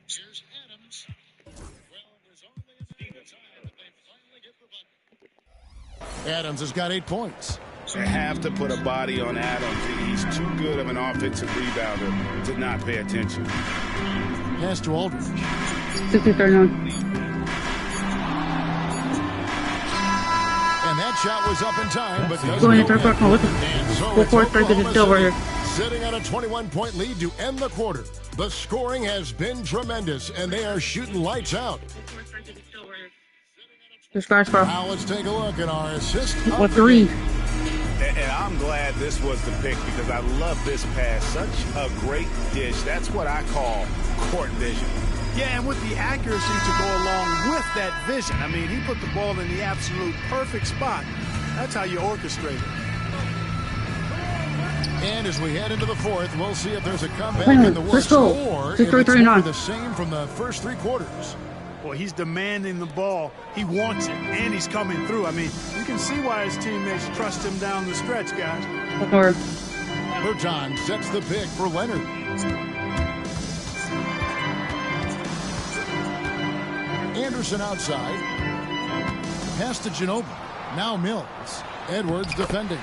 Here's Adams. Well, it was only a matter of time that they finally get the bucket. Adams has got 8 points. They have to put a body on Adams. He's too good of an offensive rebounder to not pay attention. Pass to Aldridge. 60-39. And that shot was up in time, but doesn't Going go into in. third quarter. And so Full it's court strike is Oklahoma still right City here. sitting on a 21-point lead to end the quarter. The scoring has been tremendous, and they are shooting lights out. This guy's foul. Now let's take a look at our assist. What three? And I'm glad this was the pick because I love this pass. Such a great dish. That's what I call court vision. Yeah, and with the accuracy to go along with that vision. I mean, he put the ball in the absolute perfect spot. That's how you orchestrate it. And as we head into the fourth, we'll see if there's a comeback Let's in the works go. or if it's 6-3-3-9. more the same from the first 3 quarters. Well, he's demanding the ball. He wants it, and he's coming through. I mean, you can see why his teammates trust him down the stretch, guys. Or Berton sets the pick for Leonard. Anderson outside. Pass to Ginobili. Now Mills. Edwards defending.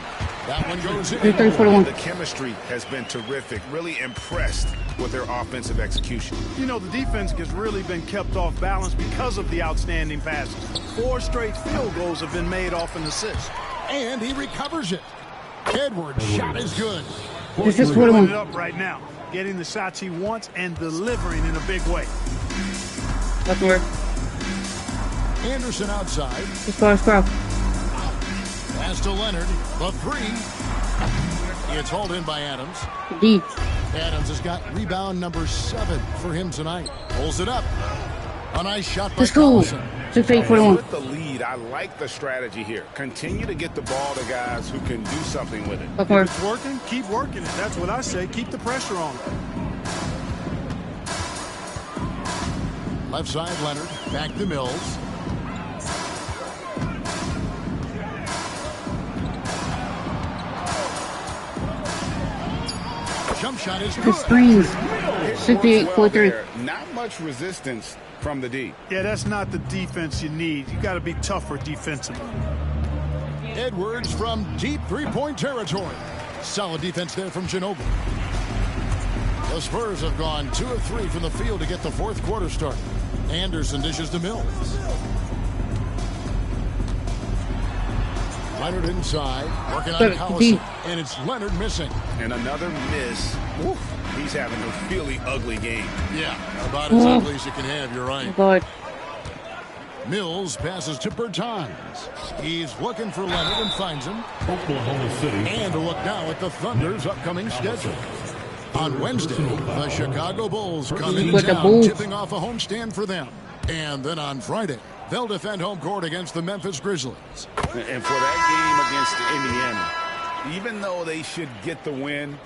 That one goes in. 3-41. The chemistry has been terrific. Really impressed with their offensive execution. You know, the defense has really been kept off balance because of the outstanding passes. 4 straight field goals have been made off an assist. And he recovers it. Edwards' shot is good. This He's is pulling 41. it up right now, getting the shots he wants and delivering in a big way. That's where Anderson outside. this guy's foul. Pass to Leonard. The 3. It's hauled in by Adams. D. Adams has got rebound number 7 for him tonight. Pulls it up. A nice shot by Let's go. Collison. 6-8-41. With the lead, I like the strategy here. Continue to get the ball to guys who can do something with it. That's where If it's working, keep working it. That's what I say. Keep the pressure on. Left side, Leonard. Back to Mills. Jump shot is the good. screens. It works 68-43. there. Not much resistance from the D. Yeah, that's not the defense you need. You got to be tougher defensively. Edwards from deep 3-point territory. Solid defense there from Ginobili. The Spurs have gone 2 of 3 from the field to get the fourth quarter started. Anderson dishes to Mills. Leonard inside, working on Collison, and it's Leonard missing. And another miss. Oof, he's having a really ugly game. Yeah, about as ugly as you can have, you're right. God. Mills passes to Bertans. He's looking for Leonard and finds him. Oklahoma City. And a look now at the Thunder's upcoming schedule. On Wednesday, the Chicago Bulls come in With the town, Bulls. tipping off a homestand for them. And then on Friday, they'll defend home court against the Memphis Grizzlies. And for that game against Indiana, even though they should get the win,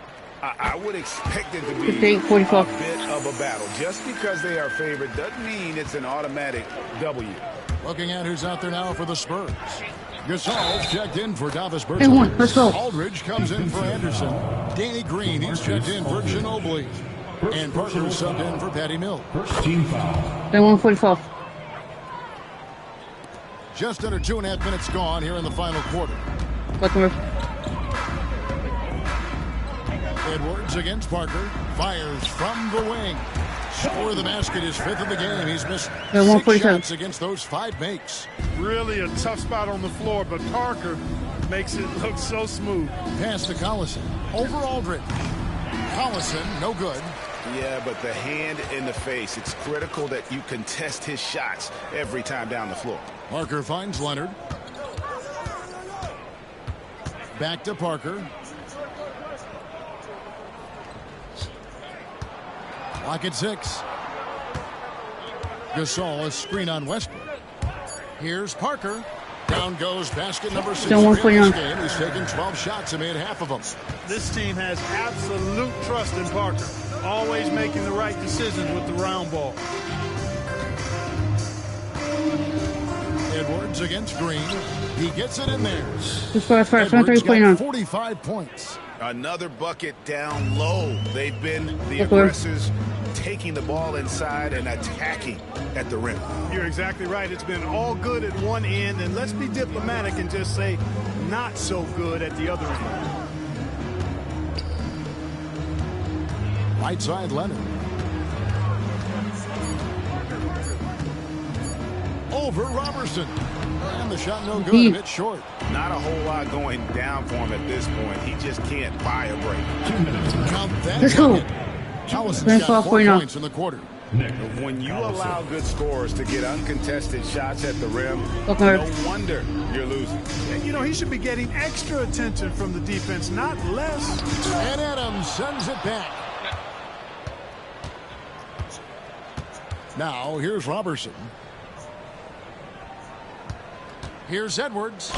I would expect it to be 58-44. a bit of a battle. Just because they are favored doesn't mean it's an automatic W. Looking at who's out there now for the Spurs. Gasol's checked in for Davis Hey, one, Bertans. let's go. Aldridge comes in for Anderson. Danny Green, he's checked in for Ginobili. And Parker subbed in for Patty Mills. First team foul. They 145. Just under 2.5 minutes gone here in the final quarter. That's where Edwards against Parker. Fires from the wing. Score of the basket is 5th of the game. He's missed 6 147. shots against those 5 makes. Really a tough spot on the floor, but Parker makes it look so smooth. Pass to Collison. Over Aldridge. Collison, no good. Yeah, but the hand in the face, it's critical that you contest his shots every time down the floor. Parker finds Leonard. Back to Parker. Lock at 6. Gasol, a screen on Westbrook. Here's Parker. Down goes basket number 6 Still for him this 149. game. He's taken 12 shots and made half of them. This team has absolute trust in Parker. Always making the right decisions with the round ball. backboards against Green. He gets it in there. This first, Edwards got 23-29. 45 points. Another bucket down low. They've been the aggressors, taking the ball inside and attacking at the rim. You're exactly right. It's been all good at one end, and let's be diplomatic and just say not so good at the other end. Right side, Leonard. Over Robertson. And the shot no good, a bit short. Not a whole lot going down for him at this point. He just can't buy a break. Count that. Let's go. Allison shot 4 points in the quarter. When you allow good scores to get uncontested shots at the rim, Okay. no wonder you're losing. And, you know, he should be getting extra attention from the defense, not less. And Adams sends it back. Now, here's Robertson. Here's Edwards.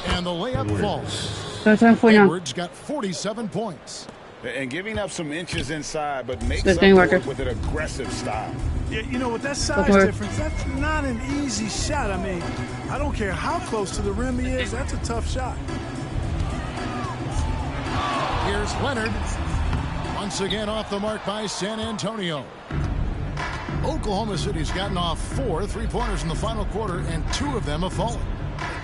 And the layup falls. Edwards got 47 points. And giving up some inches inside, but makes Good up thing, for Walker. it with an aggressive style. Yeah, you know, with that size Okay. difference, that's not an easy shot. I mean, I don't care how close to the rim he is, that's a tough shot. Here's Leonard. Once again off the mark by San Antonio. Oklahoma City's gotten off 4 3-pointers in the final quarter, and 2 of them have fallen.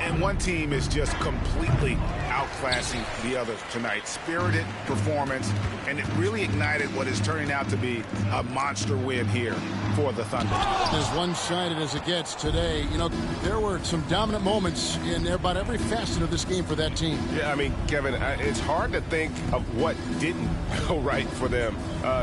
And one team is just completely outclassing the other tonight. Spirited performance, and it really ignited what is turning out to be a monster win here for the Thunder. As one-sided as it gets today, you know, there were some dominant moments in about every facet of this game for that team. Yeah, I mean, Kevin, it's hard to think of what didn't go right for them.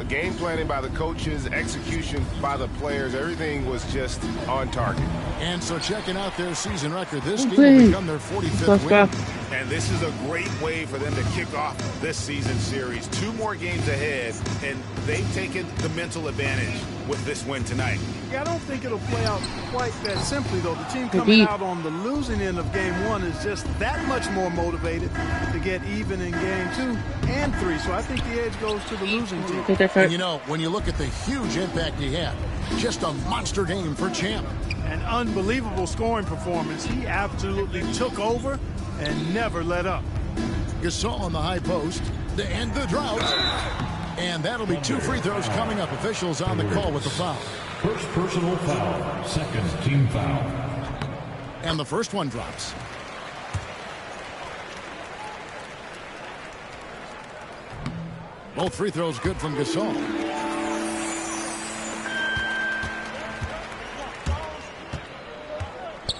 Game planning by the coaches, execution by the players, everything was just on target. And so checking out their season record, this game will become their 45th win. And this is a great way for them to kick off this season series. 2 more games ahead, and they've taken the mental advantage with this win tonight. Yeah, I don't think it'll play out quite that simply, though. The team coming out on the losing end of game 1 is just that much more motivated to get even in game 2 and 3. So I think the edge goes to the losing team. And you know, when you look at the huge impact he had, just a monster game for Champ. An unbelievable scoring performance. He absolutely took over and never let up. Gasol on the high post to end the drought. And that'll be 2 free throws coming up. Officials on the call with the foul. First personal foul, second team foul. And the first one drops. Both free throws good from Gasol.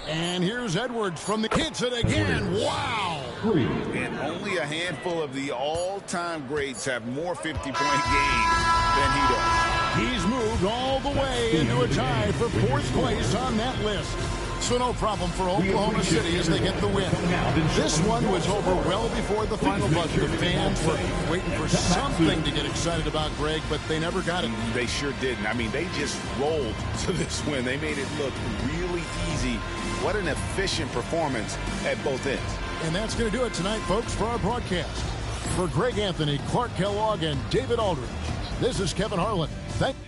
And here's Edwards from the hits it again. Wow. And only a handful of the all-time greats have more 50-point games than he does. He's moved all the way into a tie for 4th place on that list. So no problem for Oklahoma City as they get the win. This one was over well before the final buzzer. The fans were waiting for something to get excited about, Greg, but they never got it. They sure didn't. I mean, they just rolled to this win. They made it look really easy. What an efficient performance at both ends. And that's going to do it tonight, folks, for our broadcast. For Greg Anthony, Clark Kellogg, and David Aldridge, this is Kevin Harlan. Thank you.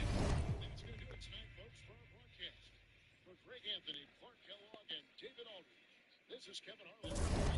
That's going to do it tonight, folks, for our broadcast. For Greg Anthony, Clark Kellogg, and David Aldridge, this is Kevin Harlan.